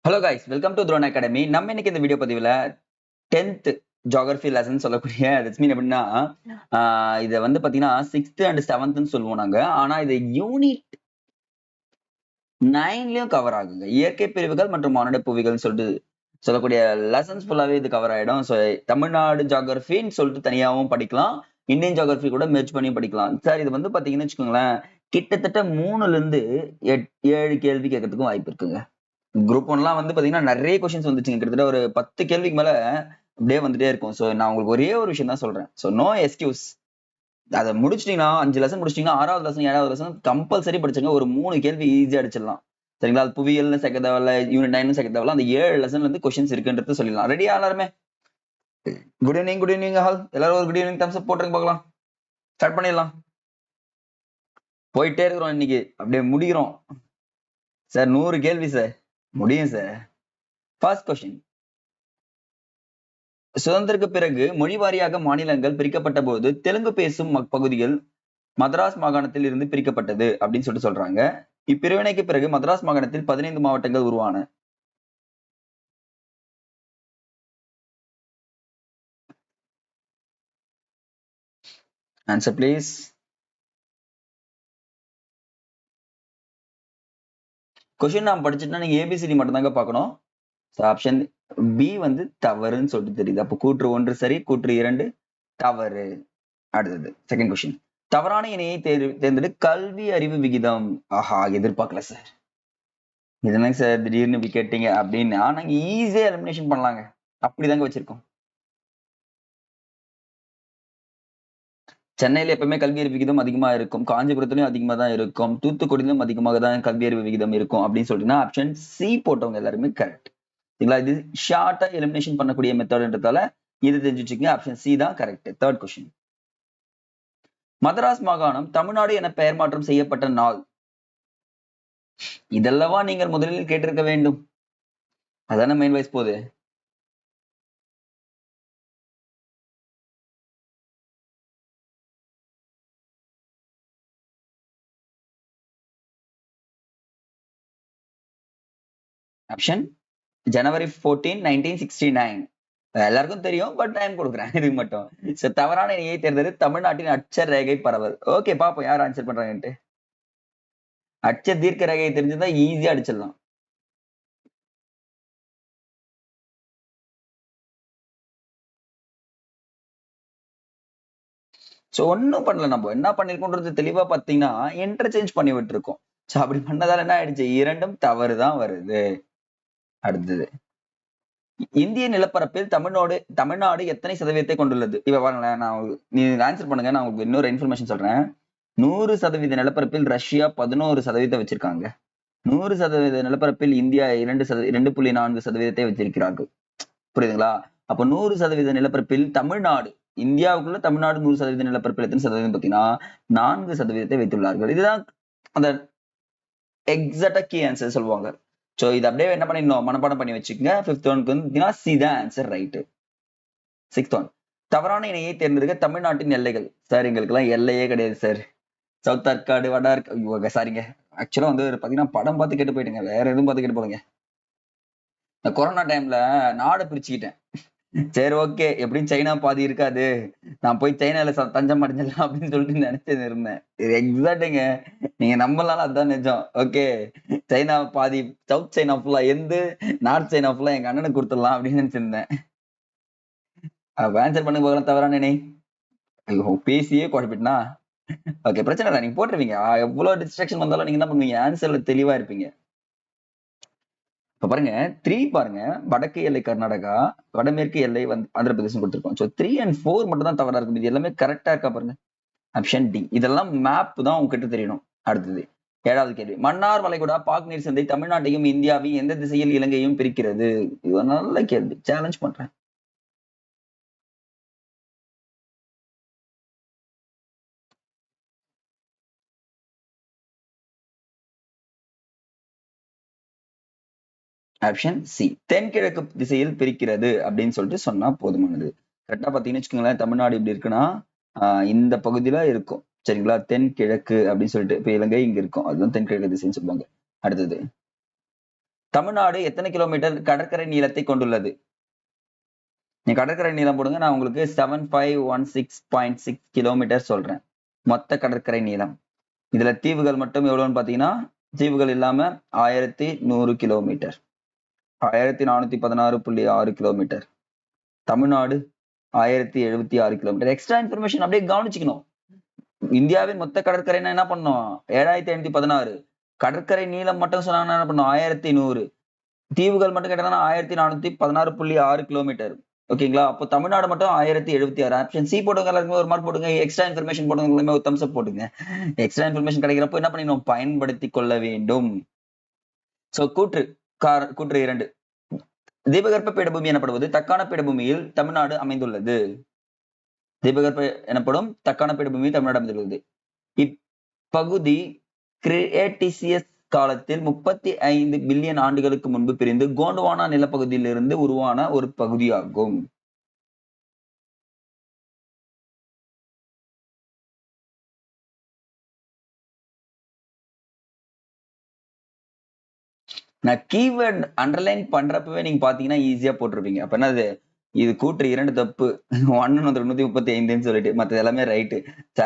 Hello guys, welcome to throne academy. நம்ம இன்னைக்கு இந்த வீடியோ பதிவில் 10th ஜியோகிராஃபி லெசன் சொல்லக்கூடிய தட்ஸ் மீன் எப்படின்னா இதை வந்து பார்த்தீங்கன்னா 6th அண்ட் 7th சொல்லுவோம் நாங்க. ஆனா இது யூனிட் 9லயும் கவர் ஆகுங்க. இயற்கை பிரிவுகள் மற்றும் மானுட புவிகள் சொல்லிட்டு சொல்லக்கூடிய லெசன்ஸ் ஃபுல்லாவே இது கவர் ஆயிடும். ஸோ தமிழ்நாடு ஜியோகிராஃபின்னு சொல்லிட்டு தனியாகவும் படிக்கலாம், இந்தியன் ஜியோகிராஃபி கூட மெர்ஜ் பண்ணி படிக்கலாம். சார் இது வந்து பார்த்தீங்கன்னு வச்சுக்கோங்களேன், கிட்டத்தட்ட 3ல இருந்து 7 கேள்வி கேட்கறதுக்கும் வாய்ப்பு இருக்குங்க. குரூப் ஒன்லாம் வந்து பாத்தீங்கன்னா நிறைய கொஸ்டின்ஸ் வந்துச்சுங்க. கிட்டத்தட்ட ஒரு 10 கேள்விக்கு மேல அப்படியே வந்துட்டே இருக்கும். ஸோ நான் உங்களுக்கு ஒரே ஒரு விஷயம் தான் சொல்றேன். So no excuse. அதை முடிச்சிட்டீங்கன்னா 5 லெசன் முடிச்சிட்டீங்கன்னா 6வது லெசன் 7வது லெசன் கம்பல்சரி படிச்சுங்க. ஒரு 3 கேள்வி ஈஸியா அடிச்சிடலாம். சரிங்களா? அது புவியல்னு சேர்க்க தேவையில்ல, யூனிட் 9 சேர்க்க தேவையில்ல. அந்த 7 லெசன்ல இருந்து கொஸ்டின்ஸ் இருக்குன்றது சொல்லிடலாம். ரெடியா எல்லாருமே? Good evening all. எல்லாரும் ஒரு குட் ஈவினிங் தம்ஸ் அப் போட்டுருங்க பார்க்கலாம். ஸ்டார்ட் பண்ணிடலாம். போயிட்டே இருக்கிறோம் இன்னைக்கு, அப்படியே முடிக்கிறோம் சார். 100 கேள்வி சார், முடியும் சார். ஃபர்ஸ்ட் கொஸ்டின், சுதந்திரக்கு பிறகு மொழி வாரியாக மாநிலங்கள் பிரிக்கப்பட்ட போது தெலுங்கு பேசும் பகுதிகள் மதராஸ் மாகாணத்தில் இருந்து பிரிக்கப்பட்டது அப்படின்னு சொல்றாங்க. இப்பிரிவினைக்கு பிறகு மதராஸ் மாகாணத்தில் 15 மாவட்டங்கள் உருவான. Answer please. கொஸ்டின் நான் படிச்சுட்டா நீங்க ஏபிசிடி மட்டும் தாங்க பார்க்கணும். ஆப்ஷன் பி வந்து தவறுன்னு சொல்லிட்டு தெரியுது. அப்போ கூற்று 1 சரி, கூற்று 2 தவறு. அடுத்தது செகண்ட் கொஸ்டின், தவறான இணையை தேர்ந்தெடு கல்வி அறிவு விகிதம். ஆஹா, எதிர்பார்க்கல சார். இதெல்லாம் சார் திடீர்னு இப்படி கேட்டீங்க அப்படின்னு நாங்க ஈஸியா எலிமினேஷன் பண்ணலாங்க. அப்படிதாங்க வச்சிருக்கோம். சென்னையில எப்பவுமே கல்வி அறிவு விகிதம் அதிகமா இருக்கும், காஞ்சிபுரத்துலயும் அதிகமா தான் இருக்கும், தூத்துக்குடியிலும் அதிகமாக தான் கல்வி அறிவு விகிதம் இருக்கும் அப்படின்னு சொல்லிட்டுனா ஆப்ஷன் சி போட்டவங்க எல்லாருமே கரெக்ட். சரிங்களா? இது ஷார்ட்டா எலிமினேஷன் பண்ணக்கூடிய மெத்தட்ன்றதால இது தெரிஞ்சுச்சுங்க. ஆப்ஷன் சி தான் கரெக்ட். தேர்ட் கொஸ்டின், மதராஸ் மாகாணம் தமிழ்நாடு என பெயர் மாற்றம் செய்யப்பட்ட நாள். இதெல்லவா நீங்கள் முதலில் கேட்டிருக்க வேண்டும். அதான மெயின் வைஸ் போகுது. ஆப்ஷன் ஜனவரி 14, 1969. எல்லாருக்கும் தெரியும், பட் டைம் கொடுக்குறேன் இதுக்கு மட்டும். தவறான இணையை தேர்ந்தது தமிழ்நாட்டின் அட்ச ரேகை பரவல். ஓகே, பாப்போம் யார் ஆன்சர் பண்றாங்கன்ட்டு. அட்ச தீர்க்க ரேகையை தெரிஞ்சதா ஈஸியா அடிச்சிடலாம். சோ ஒன்னும் பண்ணல. நம்ம என்ன பண்ணிருக்கோன்றது தெளிவா பாத்தீங்கன்னா இன்டர்சேஞ்ச் பண்ணி விட்டுருக்கோம். சோ அப்படி பண்ணதால என்ன ஆயிடுச்சு, இரண்டும் தவறுதான் வருது. அடுத்தது, இந்திய நிலப்பரப்பில் தமிழ்நாடு எத்தனை சதவீதத்தை கொண்டுள்ளது? இப்ப பாருங்களேன், நீ ஆன்சர் பண்ணுங்க, நான் உங்களுக்கு இன்னொரு இன்ஃபர்மேஷன் சொல்றேன். 100% நிலப்பரப்பில் ரஷ்யா 11% வச்சிருக்காங்க. 100% நிலப்பரப்பில் இந்தியா 2.4% வச்சிருக்கிறார்கள். புரியுதுங்களா? அப்ப 100% நிலப்பரப்பில் தமிழ்நாடு, இந்தியாவுக்குள்ள தமிழ்நாடு 100% நிலப்பரப்பில் எத்தனை சதவீதம் பார்த்தீங்கன்னா 4% வைத்துள்ளார்கள். இதுதான் அந்த எக்ஸாக்டா கீ ஆன்சர் சொல்லுவாங்க. சோ இது அப்படியே என்ன பண்ணிடணும், மனப்பாடம் பண்ணி வச்சுக்கோங்க. 5th ஒன்க்கு வந்து சி தான் ஆன்சர் ரைட்டு. 6th ஒன், தவறான இணையை தேர்ந்தெடுக்க தமிழ்நாட்டின் எல்லைகள். சார் எங்களுக்கு எல்லாம் எல்லையே கிடையாது சார். சவுத் ஆர்காடு, வட ஆர்காடு, சாரிங்க. ஆக்சுவலா வந்து பாத்தீங்கன்னா படம் பார்த்து கேட்டு போயிட்டுங்க, வேற எதுவும் பார்த்து கேட்டு போடுங்க. இந்த கொரோனா டைம்ல நாடு பிரிச்சுக்கிட்டேன். சரி ஓகே, எப்படியும் சைனா பாதி இருக்காது, நான் போய் சைனால தஞ்சம் அடைஞ்சிடலாம் அப்படின்னு சொல்லிட்டு நினைச்சது இருந்தேன். இது எக்ஸாக்டுங்க, நீங்க நம்பலாம், அதுதான் நிஜம். ஓகே, சைனா பாதி, சவுத் சைனா ஃபுல்லா எந்த, நார்த் சைனா ஃபுல்லா எங்க அண்ணனுக்கு கொடுத்துடலாம் அப்படின்னு நினைச்சிருந்தேன். ஆன்சர் பண்ண போகலாம் தவறான நினை. ஐயோ பேசியே குழப்பிட்டுனா. ஓகே, பிரச்சனை இல்லை, நீங்க போட்டுருவீங்க. எவ்வளவு டிஸ்ட்ராக்ஷன் வந்தாலும் நீங்க என்ன பண்ணுவீங்க, ஆன்சர்ல தெளிவா இருப்பீங்க. இப்ப பாருங்க 3 பாருங்க, வடக்கு எல்லை கர்நாடகா, வடமேற்கு எல்லை வந்து ஆந்திர பிரதேசம் கொடுத்திருக்கோம். சோ 3 and 4 மட்டும் தான் தவறா இருக்கு, இது எல்லாமே கரெக்டா இருக்கா பாருங்க. Option D. இதெல்லாம் மேப் தான் உங்ககிட்ட தெரியணும். அடுத்தது 7வது கேள்வி, மன்னார் வளைகுடா பாக் நீர் சந்தை தமிழ்நாட்டையும் இந்தியாவையும் எந்த திசையில் இலங்கையும் பிரிக்கிறது? இது நல்ல கேள்வி, சேலஞ்ச் பண்றேன். ஆப்ஷன் சி, தென்கிழக்கு திசையில் பிரிக்கிறது அப்படின்னு சொல்லிட்டு சொன்னா போதுமானது. கரெக்டா பாத்தீங்கன்னு வச்சுக்கோங்களேன், தமிழ்நாடு இப்படி இருக்குன்னா இந்த பகுதியில இருக்கும். சரிங்களா? தென்கிழக்கு அப்படின்னு சொல்லிட்டு, இப்ப இலங்கை இங்க இருக்கும், அதுதான் தென்கிழக்கு திசைன்னு சொல்லுவாங்க. அடுத்தது தமிழ்நாடு எத்தனை கிலோமீட்டர் கடற்கரை நீளத்தை கொண்டுள்ளது? நீ கடற்கரை நீளம் போடுங்க, நான் உங்களுக்கு 7516.6 கிலோமீட்டர் சொல்றேன் மொத்த கடற்கரை நீளம். இதுல தீவுகள் மட்டும் எவ்வளவுன்னு பாத்தீங்கன்னா, தீவுகள் இல்லாம 1100 kilometre, 1416.6 kilometre. Tamil Nadu 1076 kilometre. Extra information அப்படியே கவனிச்சுக்கணும். இந்தியாவின் மொத்த கடற்கரைன்னா என்ன பண்ணோம்? 7516. கடற்கரை நீளம் மட்டும் சொன்னாங்கன்னா என்ன பண்ணும்? 1100. தீவுகள் மட்டும் கேட்டாங்கன்னா 1416.6 கிலோமீட்டர். ஓகேங்களா? அப்போ தமிழ்நாடு மட்டும் 1076. ஆப்ஷன் சி போடுங்க, எல்லாருக்குமே ஒரு மார்க் போடுங்க. எக்ஸ்ட்ரா இன்ஃபர்மேஷன் போடுங்க, எல்லாமே ஒரு தம்ஸ் அப் போடுங்க. எக்ஸ்ட்ரா இன்ஃபர்மேஷன் கிடைக்கிறப்போ என்ன பண்ணிடணும்? பயன்படுத்தி கொள்ள வேண்டும். சோ கூற்று 2. தீபகற்ப பீடபூமி எனப்படுவது தக்கான பீடபூமியில் தமிழ்நாடு அமைந்துள்ளது. தீபகற்ப எனப்படும் தக்கான பீடபூமி தமிழ்நாடு அமைந்துள்ளது. இப்பகுதி கிரியேட்டிசியஸ் காலத்தில் 35 பில்லியன் ஆண்டுகளுக்கு முன்பு பிரிந்து கோண்டுவானா நிலப்பகுதியிலிருந்து உருவான ஒரு பகுதியாகும். நான் கீவேர்ட் அண்டர்லைன் பண்றப்பவே நீங்க பாத்தீங்கன்னா ஈஸியா போட்டிருப்பீங்க. அப்ப என்னது? இது கூற்று 2 தப்பு, 135 சொல்லிட்டு மற்றது எல்லாமே ரைட்டு.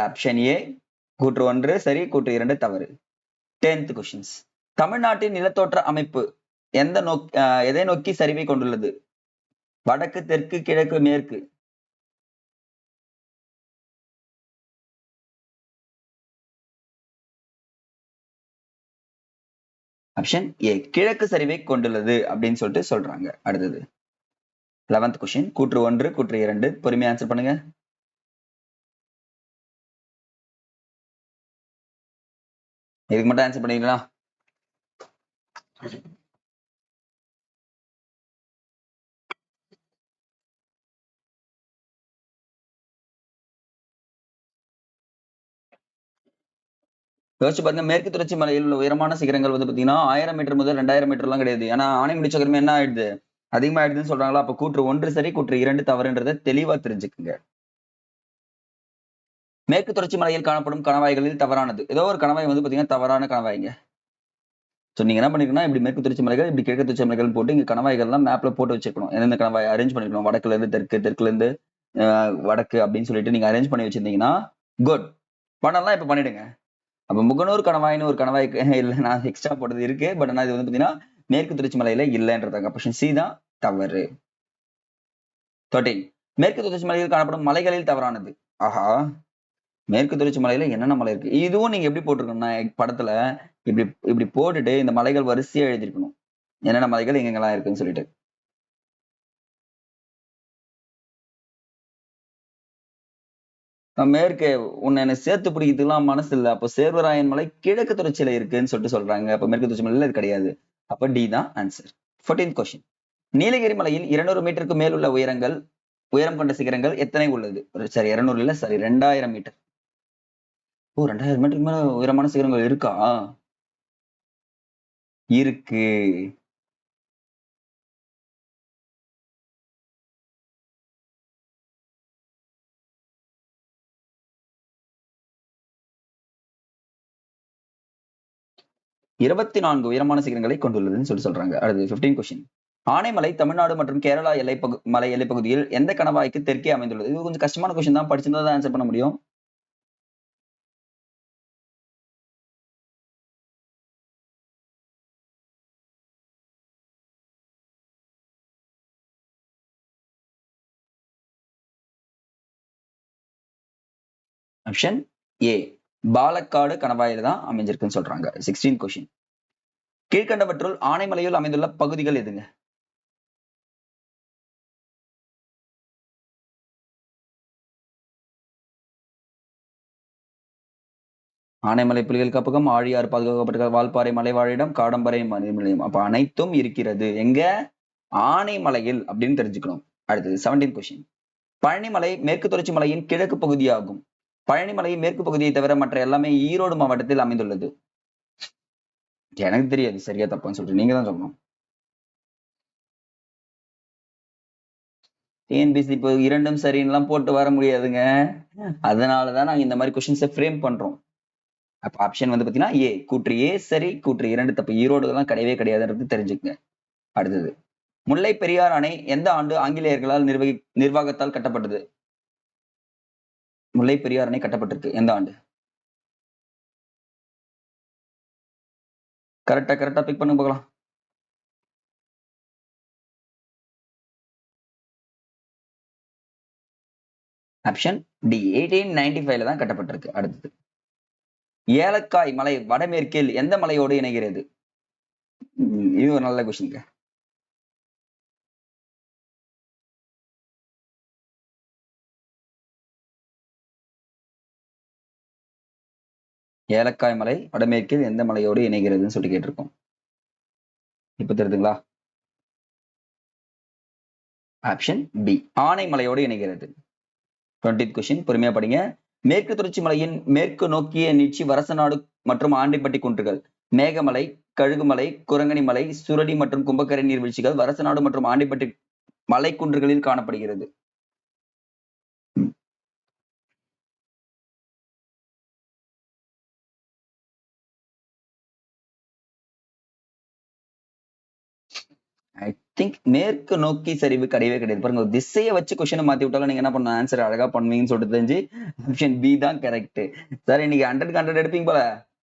ஆப்ஷன் ஏ கூற்று 1 சரி, கூற்று 2 தவறு. 10th questions. தமிழ்நாட்டின் நிலத்தோற்ற அமைப்பு எதை நோக்கி சரிவை கொண்டுள்ளது? வடக்கு, தெற்கு, கிழக்கு, மேற்கு? ஆப்ஷன் ஏ கிழக்கு சரிவை கொண்டுள்ளது அப்படின்னு சொல்லிட்டு சொல்றாங்க. அடுத்தது 11th கொஸ்டின். கூற்று 1 கூற்று 2 பொறுமையா ஆன்சர் பண்ணுங்க. இதுக்கு மட்டும் ஆன்சர் பண்ணிக்கலாம். யோசிச்சு பாருங்க. மேற்கு தொடர்ச்சி மலையில் உள்ள உயரமான சிகரங்கள் வந்து பாத்தீங்கன்னா 1000 மீட்டர் முதல் 2000 மீட்டர் எல்லாம் கிடையாது. ஏன்னா ஆனைமுடி சிகரமே என்ன ஆயிடுது? அதிகமா ஆயிடுதுன்னு சொல்றாங்களா? அப்ப கூற்று 1 சரி, கூற்று 2 தவறுன்றதை தெளிவா தெரிஞ்சுக்குங்க. மேற்கு தொடர்ச்சி மலையில் காணப்படும் கணவாய்களில் தவறானது. ஏதோ ஒரு கணவாய் வந்து பாத்தீங்கன்னா தவறான கணவாய்ங்க. சோ நீங்க என்ன பண்ணிருக்கீங்கன்னா, இப்படி மேற்கு தொடர்ச்சி மலைகள், இப்படி கிழக்கு தொடர்ச்சி மலைகள் போட்டு இங்க கணவாய்கள் எல்லாம் மேப்ல போட்டு வச்சிருக்கணும். எந்தெந்த கணவாய் அரேஞ்ச் பண்ணிருக்கணும், வடக்குல இருந்து தெற்கு, தெற்குல இருந்து வடக்கு அப்படின்னு சொல்லிட்டு நீங்க அரேஞ்ச் பண்ணி வச்சிருந்தீங்கன்னா குட். பண்ணலாம், இப்ப பண்ணிடுங்க. அப்ப முகநூறு கணவாய்னு ஒரு கணவாய்க்கு இல்ல, நான் எக்ஸ்ட்ரா போட்டது இருக்கு. பட் ஆனா இது வந்து பாத்தீங்கன்னா மேற்கு தொடர்ச்சி மலையில இல்லைன்றதாங்க. ஆப்ஷன் சி தான் தவறு. 13. மேற்கு தொடர்ச்சி மலையில் காணப்படும் மலைகளில் தவறானது. ஆஹா, மேற்கு தொடர்ச்சி மலையில என்னென்ன மலை இருக்கு? இதுவும் நீங்க எப்படி போட்டிருக்கணும்னா, படத்துல இப்படி இப்படி போட்டுட்டு இந்த மலைகள் வரிசையா எழுதிருக்கணும், என்னென்ன மலைகள் எங்கெங்கெல்லாம் இருக்குன்னு சொல்லிட்டு. மேற்கு உன்னை என்ன சேர்த்து பிடிக்கிறதுலாம் மனசு இல்ல. அப்போ சேர்வராயன் மலை கிழக்கு தொடர்ச்சியில இருக்குன்னு சொல்லிட்டு சொல்றாங்க. அப்ப மேற்கு தொடர்ச்சி மலையில இது கிடையாது. அப்ப டி தான் ஆன்சர். 14th question. நீலகிரி மலையில் 200 மீட்டருக்கு மேல் உள்ள உயரம் கொண்ட சிகரங்கள் எத்தனை உள்ளது? சரி, 200 இல்ல, சரி 2000 மீட்டர். ஓ, 2000 மீட்டருக்கு மேல உயரமான சிகரங்கள் இருக்கா? இருக்கு. இருபத்தி 4 உயரமான சிகரங்களை கொண்டுள்ளதுன்னு சொல்றாங்க. அடுத்து 15 கொஸ்டின். ஆனைமலை தமிழ்நாடு மற்றும் கேரளா மலை எல்லைப்பகுதியில் எந்த கணவாய்க்கு தெற்கே அமைந்துள்ளது? இது கொஞ்சம் கஷ்டமான கொஸ்டின் தான், படிச்சிருந்தா தான் ஆன்சர் பண்ண முடியும். ஆப்ஷன் ஏ பாலக்காடு கணவாயில தான் அமைஞ்சிருக்குன்னு சொல்றாங்க. 16 கொஸ்டின். கீழ்கண்டவற்றுள் ஆனைமலையில் அமைந்துள்ள பகுதிகள் எதுங்க? ஆனைமலை புலிகள் காப்பகம், ஆழியாறு பாதுகாக்கப்பட்ட வால்பாறை மலைவாழிடம், காடம்பரை மலைநிலையம். அப்ப அனைத்தும் இருக்கிறது எங்க? ஆனைமலையில் அப்படின்னு தெரிஞ்சுக்கணும். அடுத்தது 17 கொஸ்டின். பழனிமலை மேற்கு தொடர்ச்சி மலையின் கிழக்கு பகுதியாகும். பழனிமலை மேற்கு பகுதியை தவிர மற்ற எல்லாமே ஈரோடு மாவட்டத்தில் அமைந்துள்ளது. எனக்கு தெரியாது சரியா தப்பான்னு சொல்லிட்டு நீங்க தான் சொல்லணும். டிஎன்பிசி இப்போ இரண்டும் சரின்னு எல்லாம் போட்டு வர முடியாதுங்க. அதனாலதான் நாங்க இந்த மாதிரி கொஸ்டின்ஸை ஃப்ரேம் பண்றோம். அப்ப ஆப்ஷன் வந்து பாத்தீங்கன்னா ஏ, கூற்று ஏ சரி, கூற்று 2 தப்பு. ஈரோடுலாம் கிடையவே கிடையாதுன்றது தெரிஞ்சுக்கங்க. அடுத்தது, முல்லை பெரியாறு அணை எந்த ஆண்டு ஆங்கிலேயர்களால் நிர்வாகத்தால் கட்டப்பட்டது? முல்லை பெரியாறு அணை கட்டப்பட்டிருக்கு எந்த ஆண்டு? கரெக்டா பிக் பண்ணுங்க பார்க்கலாம். ஆப்ஷன் டி 1895 தான் கட்டப்பட்டிருக்கு. அடுத்தது, ஏலக்காய் மலை வடமேற்கில் எந்த மலையோடு இணைகிறது? இது ஒரு நல்ல கொஸ்டின். ஏலக்காய் மலை வடமேற்கில் எந்த மலையோடு இணைகிறதுன்னு சொல்லி கேட்டிருக்கோம். இப்ப தெரியுதுங்களா? ஆப்ஷன் பி ஆனைமலையோடு இணைகிறது. 20th கொஸ்டின் பொறுமையா படிங்க. மேற்கு தொடர்ச்சி மலையின் மேற்கு நோக்கிய நீட்சி வரசநாடு மற்றும் ஆண்டிப்பட்டி குன்றுகள். மேகமலை, கழுகுமலை, குரங்கணி மலை, சுரடி மற்றும் கும்பக்கரை நீர்வீழ்ச்சிகள் வரசநாடு மற்றும் ஆண்டிப்பட்டி மலைக்குன்றுகளில் காணப்படுகிறது. ஐ திங்க் மேற்கு நோக்கி சரிவு கிடையவே கிடையாது. பாருங்க, திசையை வச்சு கொஸ்டினை மாத்தி விட்டாலும் நீங்க என்ன பண்ண ஆன்சர் அழகா பண்ணுவீங்கன்னு சொல்லிட்டு தெரிஞ்சு ஆப்ஷன் பி தான் கரெக்ட். சார் இன்னைக்கு 100 எடுப்பீங்க போல,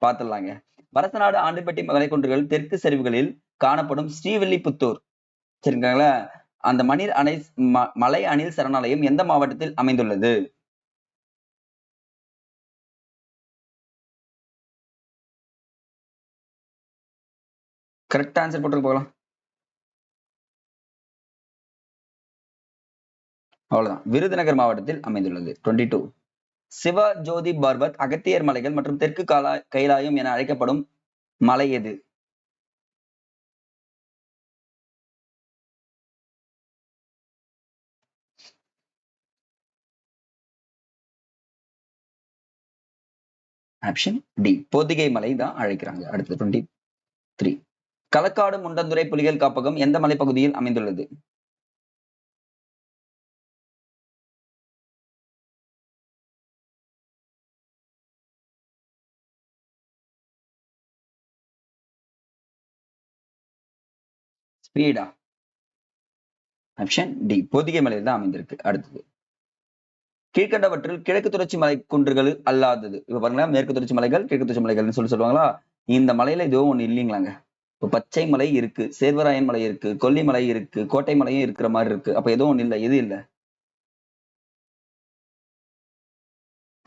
பாத்துடலாங்க. வரசநாடு ஆண்டிப்பட்டி மலைக்குன்றுகள் தெற்கு சரிவுகளில் காணப்படும் ஸ்ரீவில்லிபுத்தூர் சரிங்களா, அந்த மணிர் அணை மலை அணில் சரணாலயம் எந்த மாவட்டத்தில் அமைந்துள்ளது? கரெக்டா ஆன்சர் போட்டு போகலாம். அவ்வளவுதான், விருதுநகர் மாவட்டத்தில் அமைந்துள்ளது. 22, சிவ ஜோதி பர்வத், அகத்தியர் மலைகள் மற்றும் தெற்கு கைலாயம் என அழைக்கப்படும் மலை எது? ஆப்ஷன் டி பொதிகை மலை தான் அழைக்கிறாங்க. அடுத்து 23, களக்காடு முண்டந்துறை புலிகள் காப்பகம் எந்த மலைப்பகுதியில் அமைந்துள்ளது? ஸ்பீடா? ஆப்ஷன் டி பொதிகை மலையில் தான் அமைந்திருக்கு. அடுத்தது, கீழ்கண்டவற்றில் கிழக்கு தொடர்ச்சி மலை குன்றுகள் அல்லாதது. இப்ப பாருங்களா, மேற்கு தொடர்ச்சி மலைகள் கிழக்கு தொடர்ச்சி மலைகள்னு சொல்லுவாங்களா, இந்த மலையில இதுவும் ஒண்ணு இல்லைங்களாங்க. இப்ப பச்சை மலை இருக்கு, சேர்வராயன் மலை இருக்கு, கொல்லிமலை இருக்கு, கோட்டை மலையும் இருக்கிற மாதிரி இருக்கு. அப்ப எதுவும் ஒண்ணு இல்ல. எது இல்ல?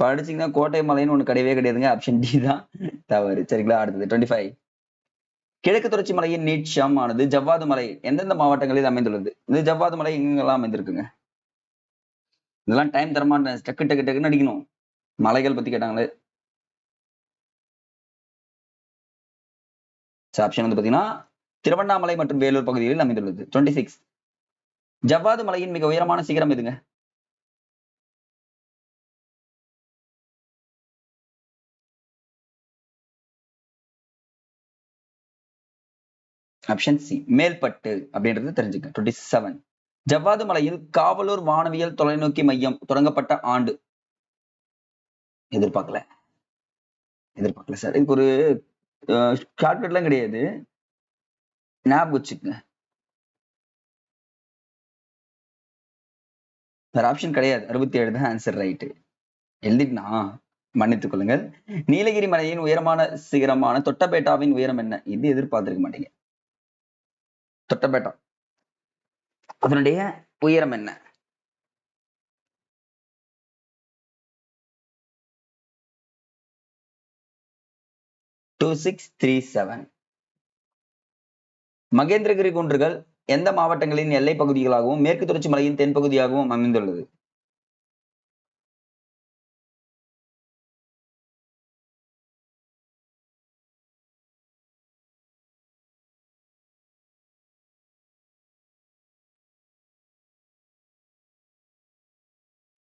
படிச்சீங்கன்னா கோட்டை மலைன்னு ஒண்ணு கிடையவே கிடையாதுங்க. ஆப்ஷன் டி தான் தவறு. சரிங்களா? அடுத்தது 25, கிழக்கு தொடர்ச்சி மலையின் நீட்சியம் ஆனது ஜவ்வாது மலை எந்தெந்த மாவட்டங்களில் அமைந்துள்ளது? இந்த ஜவ்வாது மலை எங்கெல்லாம் அமைந்திருக்குங்க? இதெல்லாம் டைம் தரமான டக்கு டக்கு டக்குன்னு அடிக்கணும். மலைகள் பத்தி கேட்டாங்களே. ஆப்ஷன் வந்து பாத்தீங்கன்னா திருவண்ணாமலை மற்றும் வேலூர் பகுதிகளில் அமைந்துள்ளது. 26, ஜவ்வாது மலையின் மிக உயரமான சிகரம் எதுங்க? ஆப்ஷன் சி மேல்பட்டு அப்படின்றது தெரிஞ்சுக்க. 27, ஜவ்வாது மலையில் காவலூர் வானவியல் தொலைநோக்கி மையம் தொடங்கப்பட்ட ஆண்டு? எதிர்பார்க்கல சார். இதுக்கு ஒரு ஷார்ட்கட்லாம் கிடையாது, ஞாபகம் வச்சுக்கங்க. வேற ஆப்ஷன் கிடையாது. 67 தான் ஆன்சர். ரைட்டு எழுதிட்டுனா மன்னித்துக் கொள்ளுங்கள். நீலகிரி மலையின் உயரமான சிகரமான தொட்டபேட்டாவின் உயரம் என்ன? இது எதிர்பார்த்திருக்க மாட்டீங்க. தொட்டபேட்டா அதனுடைய உயரம் என்ன? 2637. மகேந்திரகிரி குன்றுகள் எந்த மாவட்டங்களின் எல்லை பகுதிகளாகவும் மேற்கு தொடர்ச்சி மலையின் தென்பகுதியாகவும் அமைந்துள்ளது?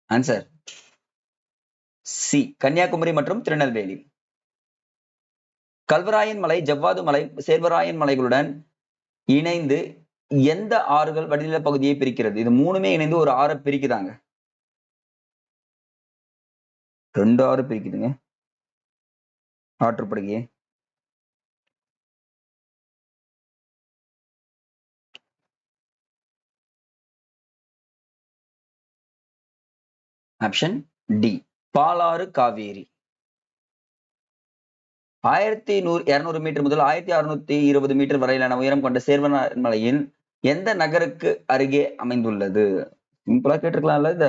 ஆன்சர் சி கன்னியாகுமரி மற்றும் திருநெல்வேலி. கல்வராயன் மலை, ஜவ்வாது மலை, சேர்வராயன் மலைகளுடன் இணைந்து எந்த ஆறுகள் வடிநில பகுதியை பிரிக்கிறது? இது மூணுமே இணைந்து ஒரு ஆறை பிரிக்குதாங்க. 2 ஆறு பிரிக்குதுங்க. ஆற்றுப்படுகையே. Option D Palar Kaveri. 1200 metre முதல் 1620 மீட்டர் வரையிலான உயரம் கொண்ட சேர்வராயன் மலையின் எந்த நகருக்கு அருகே அமைந்துள்ளது? சிம்பிளா கேட்டிருக்கலாம்ல இத.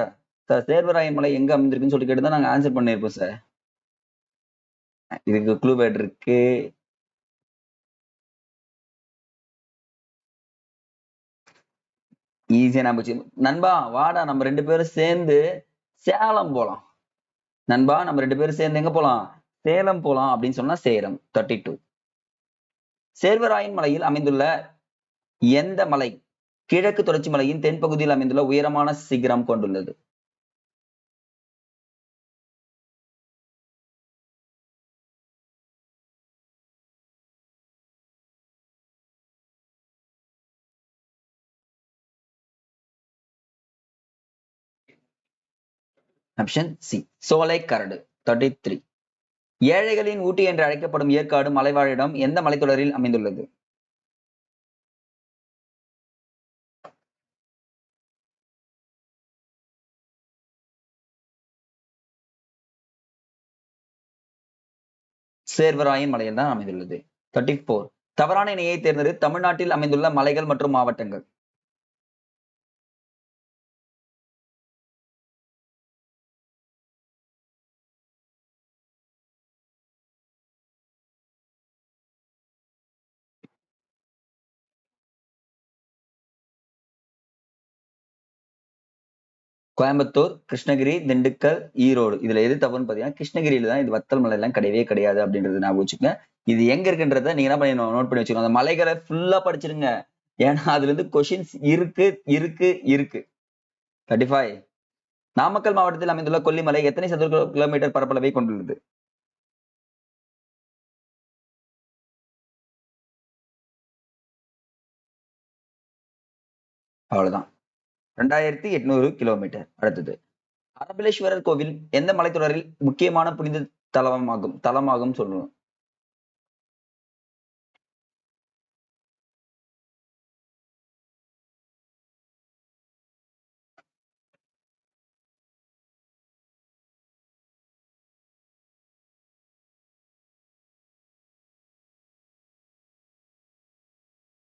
சார் சேர்வராயன் மலை எங்க அமைந்திருக்குன்னு சொல்லி கேட்டுதான் நாங்க ஆன்சர் பண்ணிருப்போம் சார். இதுக்கு க்ளூ வேர்ட் இருக்கு. ஈஸியா ஞாபகம். நண்பா வாடா நம்ம 2 பேரும் சேர்ந்து சேலம் போலாம். நண்பா நம்ம 2 பேரும் சேர்ந்து எங்க போலாம்? சேலம் போலாம் அப்படின்னு சொன்னா சேலம். 32. சேர்வராயன் மலையில் அமைந்துள்ள எந்த மலை கிழக்கு தொடர்ச்சி மலையின் தென்பகுதியில் அமைந்துள்ள உயரமான சிகரம் கொண்டுள்ளது? ஆப்ஷன் சி சோலை கரடு. 33. ஏழைகளின் ஊட்டி என்று அழைக்கப்படும் ஏற்காடு மலைவாழிடம் எந்த மலைத்தொடரில் அமைந்துள்ளது? சேர்வராயன் மலையில் தான் அமைந்துள்ளது. 34. தவறான இணையை தேர்ந்தெடு. தமிழ்நாட்டில் அமைந்துள்ள மலைகள் மற்றும் மாவட்டங்கள். கோயம்புத்தூர், கிருஷ்ணகிரி, திண்டுக்கல், ஈரோடு. இதுல எது தப்புன்னு பாத்தீங்கன்னா கிருஷ்ணகிரியில தான். இது வத்தல் மலை எல்லாம் கிடையவே கிடையாது அப்படின்றது ஞாபகம் வச்சுக்கோங்க. இது எங்க இருக்குன்றத நீங்க என்ன பண்ணி நோட் பண்ணி வச்சுக்கணும். அந்த மலைகளை ஃபுல்லா படிச்சிருங்க. ஏன்னா அதுல இருந்து கொஸ்டின்ஸ் இருக்கு இருக்கு இருக்கு. 35. நாமக்கல் மாவட்டத்தில் அமைந்துள்ள கொல்லிமலை எத்தனை சதுர கிலோமீட்டர் பரப்பளவை கொண்டுள்ளது? அவ்வளவுதான். 2800 கிலோமீட்டர். அடுத்தது அரபலேஸ்வரர் கோவில் எந்த மலைத்தொடரில் முக்கியமான புனித தலமாகும் சொல்லணும்.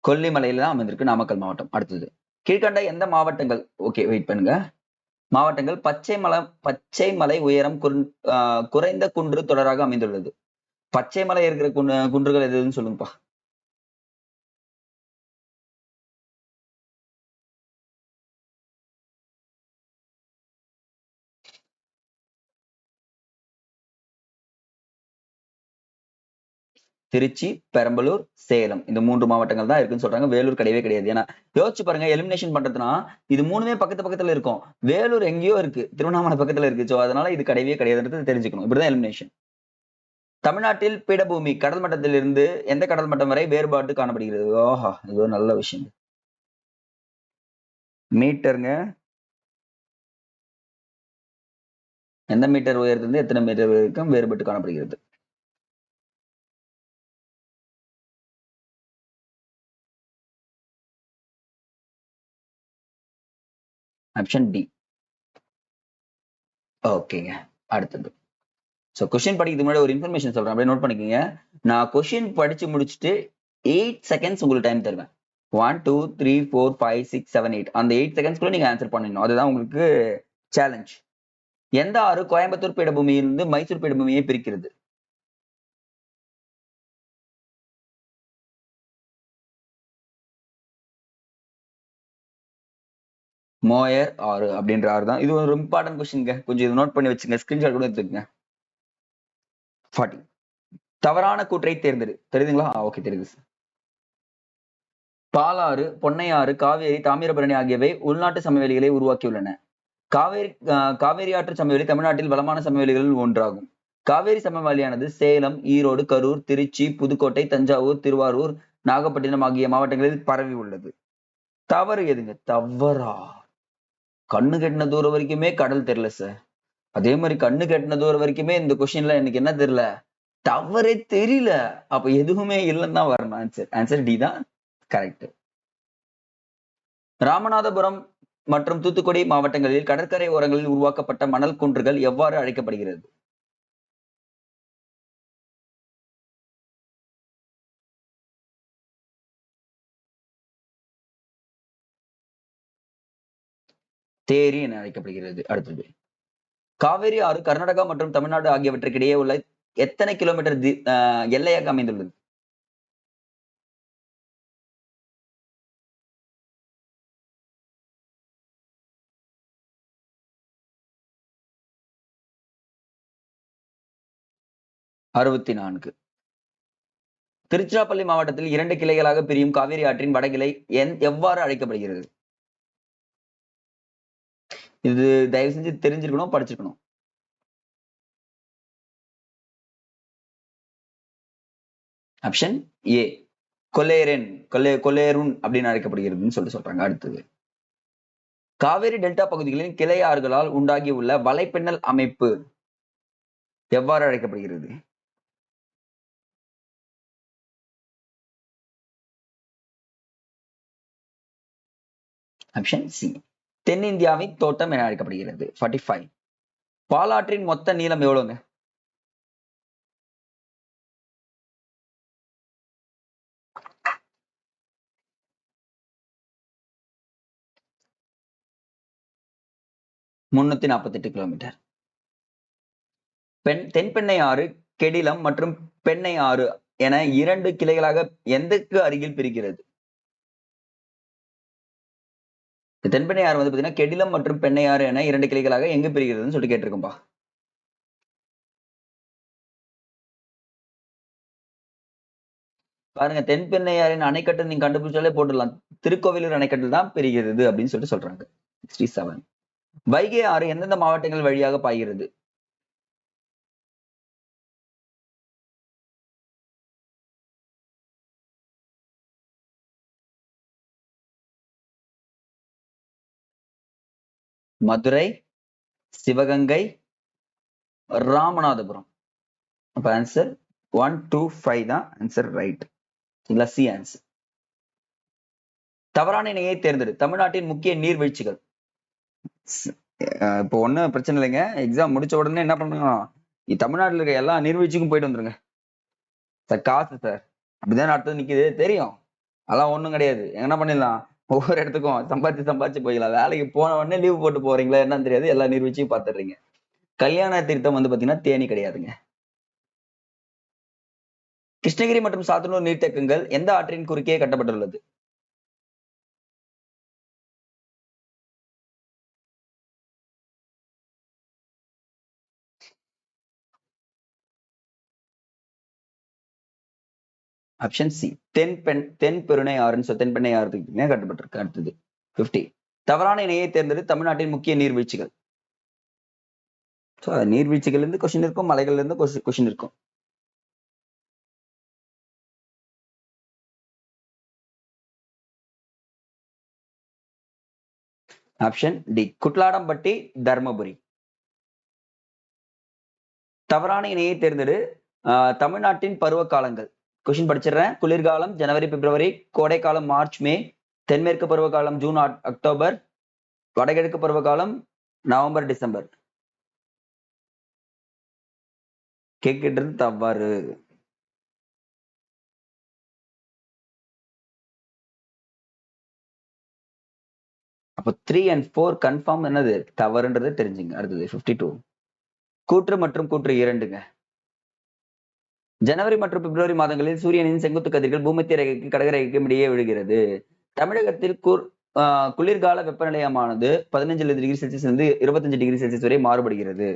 கொல்லிமலையில தான் அமைந்திருக்கு நாமக்கல் மாவட்டம். அடுத்தது கீழ்கண்ட எந்த மாவட்டங்கள் ஓகே வெயிட் பண்ணுங்க. மாவட்டங்கள் பச்சை மலை உயரம் குறைந்த குன்று தொடராக அமைந்துள்ளது. பச்சை மலை இருக்கிற குன்றுகள் எதுன்னு சொல்லுங்கப்பா. திருச்சி, பெரம்பலூர், சேலம் இந்த 3 மாவட்டங்கள் தான் இருக்குன்னு சொல்றாங்க. வேலூர் கிடையவே கிடையாது. ஏன்னா யோசிச்சு பாருங்க, எலிமினேஷன் பண்றதுன்னா இது 3மே பக்கத்துல இருக்கும். வேலூர் எங்கேயோ இருக்கு, திருவண்ணாமலை பக்கத்துல இருக்கு. சோ அதனால இது கிடையவே கிடையாதுன்றது தெரிஞ்சுக்கணும். இப்படிதான் எலிமினேஷன். தமிழ்நாட்டில் பீடபூமி கடல் மட்டத்திலிருந்து எந்த கடல் மட்டம் வரை வேறுபாடு காணப்படுகிறது? ஓஹா, இது ஒரு நல்ல விஷயம். மீட்டருங்க. எந்த மீட்டர் உயரத்திலிருந்து எத்தனை மீட்டர் வரைக்கும் வேறுபட்டு காணப்படுகிறது? Option D. ஓகேங்க. அடுத்தது ஸோ கொஸ்டின் படிக்கிறதுக்கு முன்னாடி ஒரு இன்ஃபர்மேஷன் சொல்றேன், அப்படியே நோட் பண்ணிக்கோங்க. நான் கொஸ்டின் படிச்சு முடிச்சுட்டு 8 செகண்ட்ஸ் உங்களுக்கு டைம் தருவேன். 1 2 3 4 5 6 7 8 அந்த 8 செகண்ட்ஸ்க்குள்ள நீங்க ஆன்சர் பண்ணிடணும். அதுதான் உங்களுக்கு சேலஞ்ச். எந்த ஆறு கோயம்புத்தூர் பீடபூமியிலிருந்து மைசூர் பீடபூமியை பிரிக்கிறது? மோயர் ஆறு அப்படின்ற ஆறு தான். இது ஒரு இம்பார்ட்டன்ட் கொஸ்டின்ங்க, கொஞ்சம் இதை நோட் பண்ணி வச்சுங்க, ஸ்கிரீன்ஷாட் கூட எடுத்துக்கங்க. 40. தவறான கூற்றை தேர்ந்தெடு. தெரியுதுங்களா? ஓகே தெரியுது. பாலாறு, பொன்னையாறு, காவேரி, தாமிரபரணி ஆகியவை உள்நாட்டு சமவெளிகளை உருவாக்கியுள்ளன. காவேரி ஆற்று சமவெளி தமிழ்நாட்டில் வளமான சமவெளிகளில் ஒன்றாகும். காவேரி சமவெளியானது சேலம், ஈரோடு, கரூர், திருச்சி, புதுக்கோட்டை, தஞ்சாவூர், திருவாரூர், நாகப்பட்டினம் ஆகிய மாவட்டங்களில் பரவி உள்ளது. தவறு எதுங்க? தவறா? கண்ணு கெட்டின தூரம் வரைக்குமே கடல் தெரியல சார். அதே மாதிரி கண்ணு கெட்டின தூரம் வரைக்குமே இந்த கொஸ்டின்ல எனக்கு என்ன தெரியல, தவறே தெரியல. அப்ப எதுவுமே இல்லைன்னு தான் வரணும் ஆன்சர். ஆன்சர் டி தான் கரெக்ட். ராமநாதபுரம் மற்றும் தூத்துக்குடி மாவட்டங்களில் கடற்கரை ஓரங்களில் உருவாக்கப்பட்ட மணல் குன்றுகள் எவ்வாறு அழைக்கப்படுகிறது? தேரி என அழைக்கப்படுகிறது. அடுத்தது, காவேரி ஆறு கர்நாடகா மற்றும் தமிழ்நாடு ஆகியவற்றுக்கு இடையே உள்ள எத்தனை கிலோமீட்டர் எல்லையாக அமைந்துள்ளது? அறுபத்தி நான்கு. திருச்சிராப்பள்ளி மாவட்டத்தில் 2 கிளைகளாக பிரியும் காவிரி ஆற்றின் வடகிளை எவ்வாறு அழைக்கப்படுகிறது? இது தயவு செஞ்சு தெரிஞ்சிருக்கணும், படிச்சிருக்கணும். ஆப்ஷன் ஏ கொலேரன், கொலேருன் அப்படின்னு அழைக்கப்படுகிறதுன்னு சொல்றாங்க. அடுத்தது, காவேரி டெல்டா பகுதிகளின் கிளை ஆறுகளால் உண்டாகியுள்ள வலைப்பின்னல் அமைப்பு எவ்வாறு அழைக்கப்படுகிறது? ஆப்ஷன் சி தென்னிந்தியாவின் தோட்டம் என அழைக்கப்படுகிறது. 45. பாலாற்றின் மொத்த நீளம் எவ்வளவுங்க? முன்னூத்தி 48 கிலோமீட்டர். தென்பெண்ணை ஆறு, கெடிலம் மற்றும் பெண்ணை ஆறு என 2 கிளைகளாக எந்தக்கு அருகில் பிரிக்கிறது? தென்பெண்ணை ஆறு வந்து பாத்தீங்கன்னா கெடிலம் மற்றும் பெண்ணை ஆறு என 2 கிளைகளாக எங்க பிரிக்கிறதுன்னு சொல்லிட்டு கேட்டிருக்கோம்பா. பாருங்க, தென்பெண்ணையாரின் அணைக்கட்டு நீங்க கண்டுபிடிச்சாலே போட்டுடலாம். திருக்கோவிலூர் அணைக்கட்டில் தான் பிரிகிறது அப்படின்னு சொல்லிட்டு சொல்றாங்க. 67. வைகை ஆறு எந்தெந்த மாவட்டங்கள் வழியாக பாய்கிறது? மதுரை, சிவகங்கை, ராமநாதபுரம். அப்ப ஆன்சர் 1, 2, 5 தான் ஆன்சர். ரைட். இல்ல சி ஆன்சர். தவறான இணையை தேர்ந்தெடு. தமிழ்நாட்டின் முக்கிய நீர்வீழ்ச்சிகள். இப்போ ஒன்னும் பிரச்சனை இல்லைங்க. எக்ஸாம் முடிச்ச உடனே என்ன பண்ணுங்க, தமிழ்நாட்டில் இருக்க எல்லா நீர்வீழ்ச்சிக்கும் போயிட்டு வந்துருங்க சார். காசு சார் அப்படிதான் அடுத்தது நிக்குது தெரியும். அதெல்லாம் ஒண்ணும் கிடையாது. என்ன பண்ணிடலாம், ஒவ்வொரு இடத்துக்கும் சம்பாதிச்சு போயிடலாம். வேலைக்கு போன உடனே லீவ் போட்டு போறீங்களா என்னன்னு தெரியாது, எல்லா நீர்வீழ்ச்சியும் பாத்துடுறீங்க. கல்யாண தீர்த்தம் வந்து பாத்தீங்கன்னா தேனி கிடையாதுங்க. கிருஷ்ணகிரி மற்றும் சாத்தனூர் நீர்த்தேக்கங்கள் எந்த ஆற்றின் குறுக்கே கட்டப்பட்டுள்ளது? ஆப்ஷன் சி தென்பெருணை ஆறுன்னு தென்பெண்ணை ஆறுக்கு கட்டப்பட்டிருக்கு. அடுத்தது 50. தவறான இணையை தேர்ந்தெடு. தமிழ்நாட்டின் முக்கிய நீர்வீழ்ச்சிகள். நீர்வீழ்ச்சிகள் இருந்து கொஸ்டின் இருக்கும், மலைகள்ல இருந்து கொஸ்டின் இருக்கும். Option D Kutladampatti, Dharmapuri. தவறான இணையை தேர்ந்தெடு. தமிழ்நாட்டின் பருவ காலங்கள். கொஸ்டின் படிச்சிடுறேன். குளிர்காலம் ஜனவரி பிப்ரவரி, கோடைக்காலம் மார்ச் மே, தென்மேற்கு பருவகாலம் ஜூன் அக்டோபர், வடகிழக்கு பருவகாலம் நவம்பர் டிசம்பர். கேட்கின்றது தவறு. அப்போ 3 and 4 கன்ஃபார்ம் என்னது தவறுன்றது தெரிஞ்சுங்க. அடுத்தது 52. கூற்று மற்றும் கூற்று இரண்டுங்க. ஜனவரி மற்றும் பிப்ரவரி மாதங்களில் சூரியனின் செங்குத்து கதிர்கள் பூமத்திய ரேகைக்கு கடகரேகைக்கும் இடையே விழுகிறது. தமிழகத்தில் குளிர்கால வெப்பநிலையமானது 15 டிகிரி செல்சியஸ் இருந்து 25 டிகிரி செல்சியஸ் வரை மாறுபடுகிறது.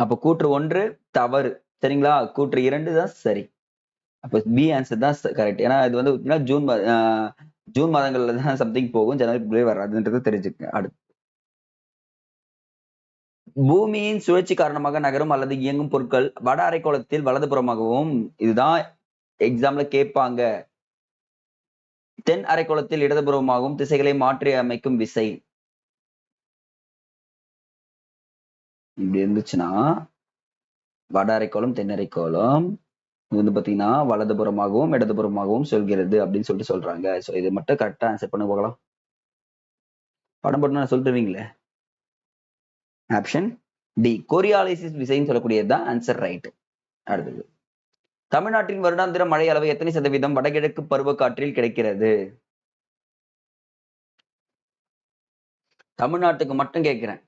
அப்ப கூற்று 1 தவறு சரிங்களா, கூற்று 2 தான் சரி. அப்ப பி ஆன்சர் தான் கரெக்ட். ஏன்னா இது வந்து ஜூன் மாதங்கள்ல தான் சம்திங் போகும், ஜனவரி பிப்ரவரி வராதுன்றது தெரிஞ்சுக்கங்க. அடுத்து பூமியின் சுழற்சி காரணமாக நகரும் அல்லது இயங்கும் பொருட்கள் வட அரைக்கோளத்தில் வலதுபுறமாகவும், இதுதான் எக்ஸாம்ல கேட்பாங்க. தென் அரைக்கோளத்தில் இடதுபுறமாகவும் திசைகளை மாற்றி அமைக்கும் விசை. இப்படி இருந்துச்சுன்னா வட அரைக்கோளம் தென் அரைக்கோளம் இது வந்து பாத்தீங்கன்னா வலதுபுறமாகவும் இடதுபுறமாகவும் சொல்கிறது அப்படின்னு சொல்லிட்டு சொல்றாங்க. சோ இது மட்டும் கரெக்டா ஆன்சர் பண்ண போகலாம். படம் போட்டு நான் சொல்லிட்டுவீங்களே. ஆப்ஷன் டி கோரியாலிசிஸ் விசைன்னு சொல்லக்கூடியதுதான் ஆன்சர் ரைட். அடுத்தது தமிழ்நாட்டின் வருடாந்திர மழை அளவு எத்தனை சதவீதம் வடகிழக்கு பருவக்காற்றில் கிடைக்கிறது? தமிழ்நாட்டுக்கு மட்டும் கேட்கிறேன்.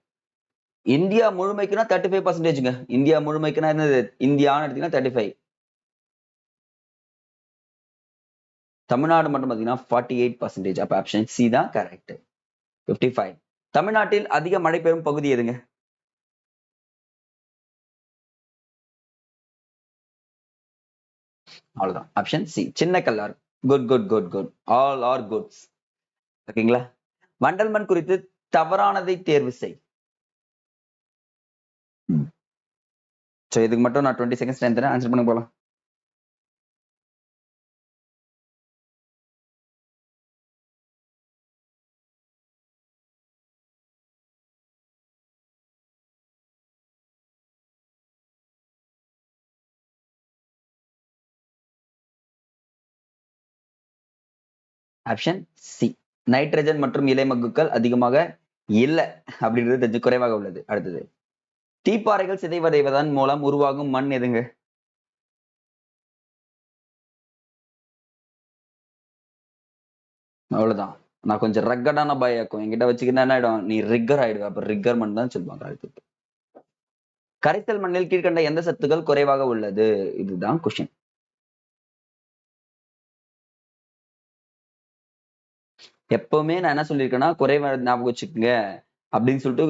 இந்தியா முழுமைக்குனா 35%ங்க. இந்தியா முழுமைக்குனா என்னது? இந்தியான்னு எடுத்தீங்கன்னா 35. தமிழ்நாடு மட்டும் பாத்தீங்கன்னா 48%. அப்ப ஆப்ஷன் சி தான் கரெக்ட். 55. தமிழ்நாட்டில் அதிக மழை பெறும் பகுதி எதுங்க? அவ்வளவுதான். ஆப்ஷன் சி சின்ன Kallar. Good good good good. All are goods. ஓகேங்களா? வண்டல் மண் குறித்து தவறானதை தேர்வு செய். சோ இதுக்கு மட்டும் நான் 20 செகண்ட்ஸ் டைம் தரேன். ஆன்சர் பண்ண போலாம். ஆப்ஷன் சி நைட்ரஜன் மற்றும் இலைமக்குகள் அதிகமாக இல்ல அப்படின்றது தெரிஞ்சு குறைவாக உள்ளது. அடுத்தது தீப்பாறைகள் சிதைவடைவதன் மூலம் உருவாகும் மண் எதுங்க? அவ்வளவுதான். நான் கொஞ்சம் ரக்கடான பாயாக்கும் என்கிட்ட வச்சுக்கிட்டா என்ன ஆயிடும்? நீ ரிக்கர் ஆயிடுவ. அப்ப ரிக்கர் மண் தான் சொல்லுவாங்க. அடுத்தது கரைசல் மண்ணில் கீழ்கண்ட எந்த சத்துக்கள் குறைவாக உள்ளது? இதுதான் கொஸ்டின். எப்பவுமே நான் என்ன சொல்லியிருக்கேன்னா குறைவா ஞாபகம் வச்சுக்கோங்க அப்படின்னு சொல்லிட்டு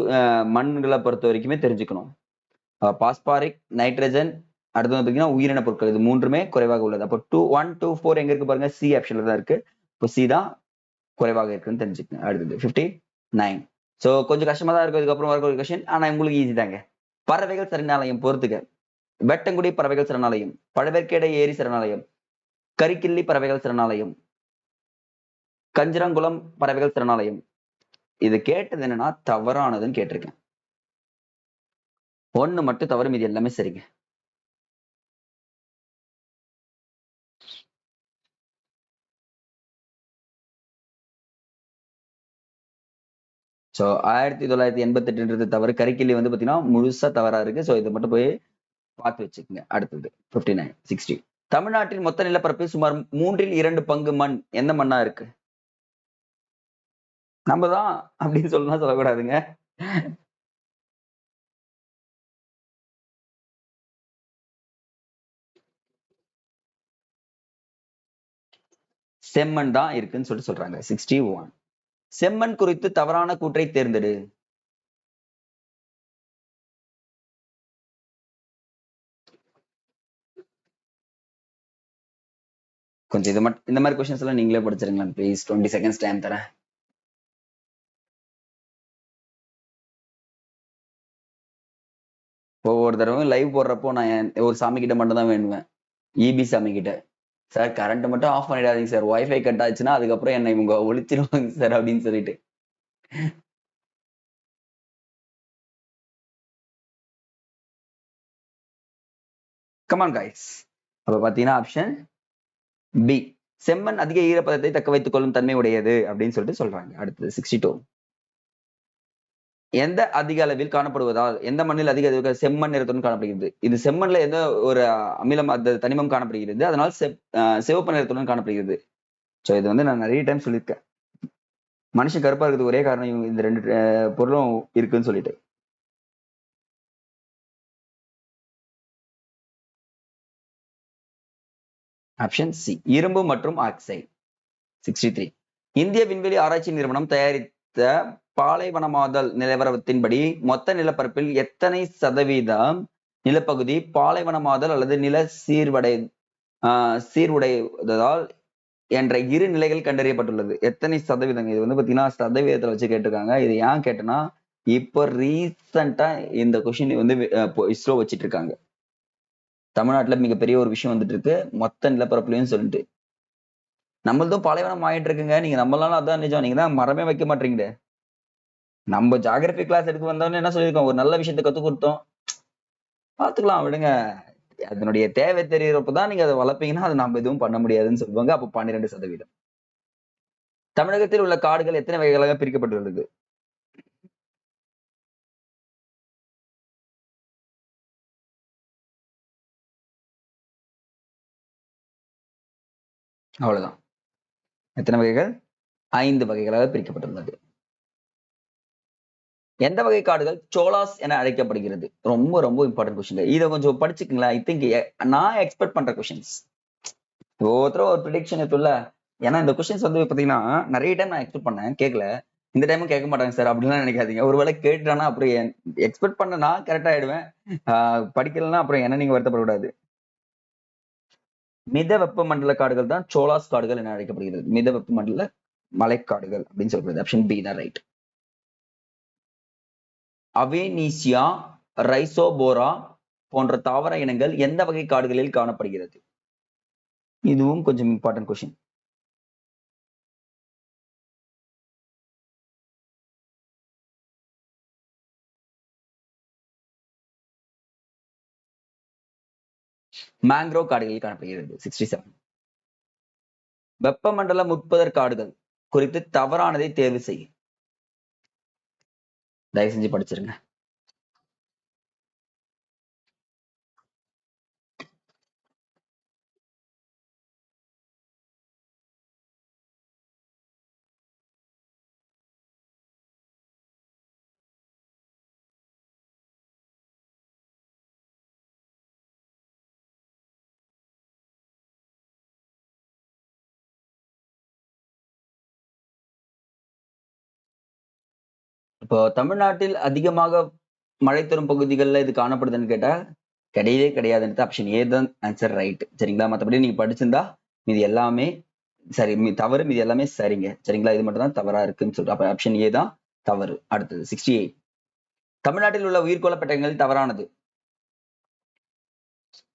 மண்களை பொறுத்த வரைக்குமே தெரிஞ்சுக்கணும். பாஸ்பாரிக், நைட்ரஜன், அடுத்து பாத்தீங்கன்னா உயிரின பொருட்கள் இது மூன்றுமே குறைவாக உள்ளது. அப்போ 2, 1, 2, 4 எங்க இருக்கு பாருங்க? சி ஆப்ஷன்ல தான் இருக்கு. இப்போ சி தான் குறைவாக இருக்குன்னு தெரிஞ்சுக்கங்க. அடுத்தது 59. சோ கொஞ்சம் கஷ்டமா தான் இருக்கும் இதுக்கப்புறம் வரக்கூடிய கொஸ்டின். ஆனா உங்களுக்கு ஈஸி தாங்க. பறவைகள் சரணாலயம் பொறுத்துக்க. வெட்டங்குடி பறவைகள் சரணாலயம், பழவேற்கேடை ஏரி சரணாலயம், கரிக்கிள்ளி பறவைகள் சரணாலயம், கஞ்சிரங்குளம் பறவைகள் சரணாலயம். இது கேட்டது என்னன்னா தவறானதுன்னு கேட்டிருக்கேன். ஒண்ணு மட்டும் தவறு, மீதி எல்லாமே சரிங்க. சோ 1988 தவறு. கரிக்கிள்ளி வந்து பாத்தீங்கன்னா முழுசா தவறா இருக்கு. சோ இதை மட்டும் போய் பார்த்து வச்சுக்கோங்க. அடுத்தது 59, 60. தமிழ்நாட்டின் மொத்த நிலப்பரப்பில் சுமார் 2/3 பங்கு மண் எந்த மண்ணா இருக்கு? நம்ம தான் அப்படின்னு சொல்லலாம், சொல்லக்கூடாதுங்க. செம்மண் தான் இருக்குன்னு சொல்லிட்டு சொல்றாங்க. 61. செம்மண் குறித்து தவறான கூற்றை தேர்ந்தெடு. கொஞ்சம் இது மட்டும் இந்த மாதிரி கொஸ்டின்ஸ் எல்லாம் நீங்களே படிச்சிருங்களேன் ப்ளீஸ். 20 செகண்ட்ஸ் டைம் தரேன். ஒவ்வொரு தடவையும் லைவ் போடுறப்போ நான் ஒரு சாமி கிட்ட மட்டும் தான் வேணுவேன். இபி சாமி கிட்ட, சார் கரண்ட் மட்டும் ஆஃப் பண்ணிடாதீங்க சார், ஒய்ஃபை கட் ஆச்சுன்னா அதுக்கப்புறம் என்னை இவங்க ஒழிச்சிருவாங்க சார் அப்படின்னு சொல்லிட்டு. Come on guys. அப்ப பாத்தீங்கன்னா ஆப்ஷன் பி செம்மண் அதிக ஈரப்பதத்தை தக்க வைத்துக் கொள்ளும் தன்மை உடையது அப்படின்னு சொல்லிட்டு சொல்றாங்க. அடுத்தது 62. எந்த அதிக அளவில் காணப்படுவதால் எந்த மண்ணில் அதிக செம்மண் நிறத்துடன் காணப்படுகிறது? இது செம்மண்ல எந்த ஒரு அமிலம் அந்த தனிமம் காணப்படுகிறது, அதனால் சிவப்பு நிறத்துடன் காணப்படுகிறது. சோ இது வந்து நான் நிறைய டைம் சொல்லியிருக்கேன். மனுஷன் கருப்பா இருக்கிறது ஒரே காரணம் இவங்க இந்த ரெண்டு பொருளும் இருக்குன்னு சொல்லிட்டு. ஆப்ஷன் சி இரும்பு மற்றும் ஆக்சைடு. 63. இந்திய விண்வெளி ஆராய்ச்சி நிறுவனம் தயாரித்த பாலைவனமாதல் நிலவரத்தின்படி மொத்த நிலப்பரப்பில் எத்தனை சதவீதம் நிலப்பகுதி பாலைவனமாதல் அல்லது நில சீர்வுடையதால் என்ற இரு நிலைகள் கண்டறியப்பட்டுள்ளது? எத்தனை சதவீதம்? இது வந்து பாத்தீங்கன்னா சதவீதத்துல வச்சு கேட்டிருக்காங்க. இது ஏன் கேட்டேன்னா இப்போ ரீசெண்டா இந்த கொஸ்டின் வந்து இஸ்ரோ வச்சிட்டு இருக்காங்க. தமிழ்நாட்டுல மிகப்பெரிய ஒரு விஷயம் வந்துட்டு இருக்கு, மொத்த நிலப்பரப்புலயும் சொல்லிட்டு. நம்மளதும் பாலைவனம் ஆயிட்டு இருக்குங்க. நீங்க நம்பலாம், அதான் நிஜம். நீங்க தான் மரமே வைக்க மாட்டீங்களே. நம்ம ஜியோகிராபி கிளாஸ் எடுக்க வந்தோடனே என்ன சொல்லியிருக்கோம், ஒரு நல்ல விஷயத்தை கத்துக் கொடுத்தோம், பாத்துக்கலாம் விடுங்க. அதனுடைய தேவை தெரியறப்பதான் நீங்க அதை வளர்ப்பீங்கன்னா அது நம்ம எதுவும் பண்ண முடியாதுன்னு சொல்லுவாங்க. அப்போ 12%. தமிழகத்தில் உள்ள காடுகள் எத்தனை வகைகளாக பிரிக்கப்பட்டுள்ளது? அவ்வளவுதான். எத்தனை வகைகள்? 5 வகைகளாக பிரிக்கப்பட்டுள்ளது. எந்த வகை காடுகள் சோலாஸ் என அழைக்கப்படுகிறது? ரொம்ப ரொம்ப இம்பார்ட்டன்ட் கொஸ்டின். இதை கொஞ்சம் படிச்சுக்கங்களேன். ஐ திங்க் நான் எக்ஸ்பெக்ட் பண்ற கொஸ்டின்ஸ். ஒவ்வொருத்தரும் ஒரு ப்ரிடிக்ஷன் இருக்குல்ல. ஏன்னா இந்த கொஸ்டின்ஸ் வந்து பாத்தீங்கன்னா நிறைய டைம் நான் எக்ஸ்பெக்ட் பண்ணேன், கேட்கல. இந்த டைமும் கேட்க மாட்டாங்க சார் அப்படின்லாம் நினைக்காதீங்க. ஒருவேளை கேட்டுட்டானா அப்புறம் எக்ஸ்பெக்ட் பண்ணனா கரெக்டா ஆயிடுவேன். படிக்கலன்னா அப்புறம் என்ன நீங்க வருத்தப்படக்கூடாது. மித வெப்பமண்டல காடுகள் தான் சோலாஸ் காடுகள் என அழைக்கப்படுகிறது. மித வெப்பமண்டல மலைக்காடுகள் அப்படின்னு சொல்றது. ஆப்ஷன் பி தான் ரைட். அவெனீசியா, ரைசோபோரா போன்ற தாவர இனங்கள் எந்த வகை காடுகளில் காணப்படுகிறது? இதுவும் கொஞ்சம் இம்பார்ட்டன்ட் கொஸ்டின். மேங்க்ரோவ் காடுகளில் காணப்படுகிறது. 67. வெப்பமண்டல முட்புதர் காடுகள் குறித்து தவறானதை தேர்வு செய். தயவு செஞ்சு படிச்சிருங்க. இப்போ தமிழ்நாட்டில் அதிகமாக மழை தரும் பகுதிகளில் இது காணப்படுதுன்னு கேட்டா கிடையவே கிடையாதுன்றது ஆப்ஷன் ஏ தான் ஆன்சர் ரைட். சரிங்களா? மற்றபடி நீங்க படிச்சிருந்தா இது எல்லாமே சரி, தவறு, மீது எல்லாமே சரிங்க. சரிங்களா? இது மட்டும் தான் தவறா இருக்குன்னு சொல்லிட்டு அப்ப ஆப்ஷன் ஏ தான் தவறு. அடுத்தது 68. தமிழ்நாட்டில் உள்ள உயிர்கோள பெட்டகங்கள் தவறானது.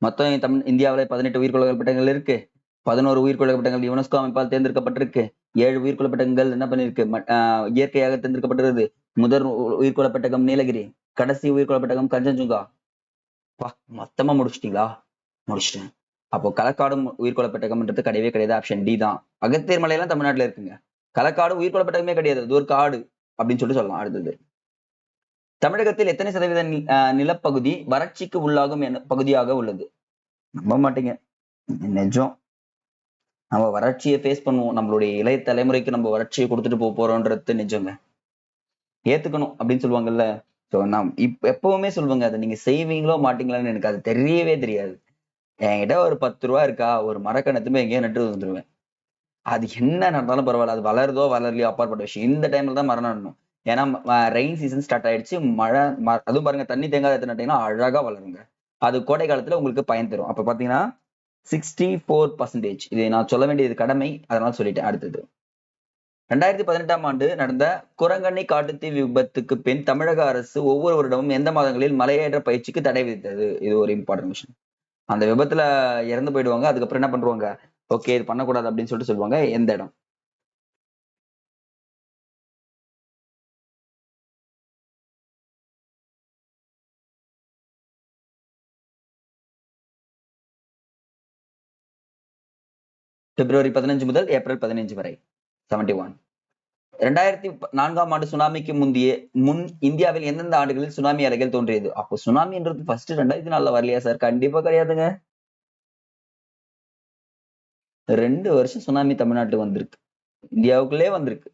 மொத்தம் இந்தியாவில 18 உயிர்கோள பெட்டகங்கள் இருக்கு. 11 உயிர்கோள பெட்டகங்கள் யுனெஸ்கோ அமைப்பால் தேர்ந்தெடுக்கப்பட்டிருக்கு. 7 உயிர்கோள பெட்டகங்கள் என்ன பண்ணிருக்கு, இயற்கையாக தேர்ந்தெடுக்கப்பட்டிருக்கிறது. முதல் உயிர்கோள பெட்டகம் நீலகிரி, கடைசி உயிர்கோள பெட்டகம் கஞ்சன்ஜுங்கா. மொத்தமா முடிச்சிட்டீங்களா? முடிச்சிட்டேன். அப்போ களக்காடும் உயிர்கோள பெட்டகம்ன்றது கிடையவே கிடையாது. ஆப்ஷன் டி தான். அகத்தியர் மலையெல்லாம் தமிழ்நாட்டுல இருக்குங்க. களக்காடு உயிர்கோள பெட்டகமே கிடையாது, அது ஒரு காடு அப்படின்னு சொல்லிட்டு சொல்லலாம். அடுத்தது, தமிழகத்தில் எத்தனை சதவீத நிலப்பகுதி வறட்சிக்கு உள்ளாகும் பகுதியாக உள்ளது? நம்ப மாட்டீங்க, நிஜம். நம்ம வறட்சியை ஃபேஸ் பண்ணுவோம். நம்மளுடைய இளைய தலைமுறைக்கு நம்ம வறட்சியை கொடுத்துட்டு போறோம்ன்றது நிஜங்க. ஏத்துக்கணும் அப்படின்னு சொல்லுவாங்கல்ல. ஸோ நான் எப்பவுமே சொல்லுவாங்க, அதை நீங்க செய்வீங்களோ மாட்டீங்களான்னு எனக்கு அது தெரியவே தெரியாது. என்கிட்ட ஒரு 10 ரூபா இருக்கா, ஒரு மரக்கணத்துமே எங்கேயோ நட்டு வந்துருவேன். அது என்ன நடந்தாலும் பரவாயில்ல, அது வளருதோ வளரலையோ அப்பாற்பட்ட விஷயம். இந்த டைம்ல தான் மரம் நடணும். ஏன்னா ரெயின் சீசன் ஸ்டார்ட் ஆயிடுச்சு. மழை அதுவும் பாருங்க, தண்ணி தேங்காத எத்தனை நட்டீங்கன்னா அழகா வளருங்க. அது கோடை காலத்துல உங்களுக்கு பயன் தரும். அப்ப பாத்தீங்கன்னா 64%. இதை நான் சொல்ல வேண்டியது கடமை, அதனால சொல்லிட்டேன். அடுத்தது, 2018ஆம் ஆண்டு நடந்த குரங்கணி காட்டுத்தீ விபத்துக்கு பின் தமிழக அரசு ஒவ்வொரு வருடமும் எந்த மாதங்களில் மலையேற்ற பயிற்சிக்கு தடை விதித்தது? இது ஒரு இம்பார்ட்டன்ட் விஷயம். அந்த விபத்துல இறந்து போயிடுவாங்க. அதுக்கப்புறம் என்ன பண்ணுவாங்க, ஓகே இது பண்ணக்கூடாது அப்படின்னு சொல்லிட்டு சொல்லுவாங்க. எந்த இடம்? பிப்ரவரி 15 முதல் ஏப்ரல் 15 வரை. 71. 2004ஆம் ஆண்டு சுனாமிக்கு முன் இந்தியாவில் எந்தெந்த ஆண்டுகளில் சுனாமி அலைகள் தோன்றியது? அப்போ சுனாமின்றது ஃபர்ஸ்ட் 2004ல வரலையா சார்? கண்டிப்பா கிடையாதுங்க. 2 வருஷம் சுனாமி தமிழ்நாட்டுக்கு வந்திருக்கு, இந்தியாவுக்குள்ளே வந்திருக்கு.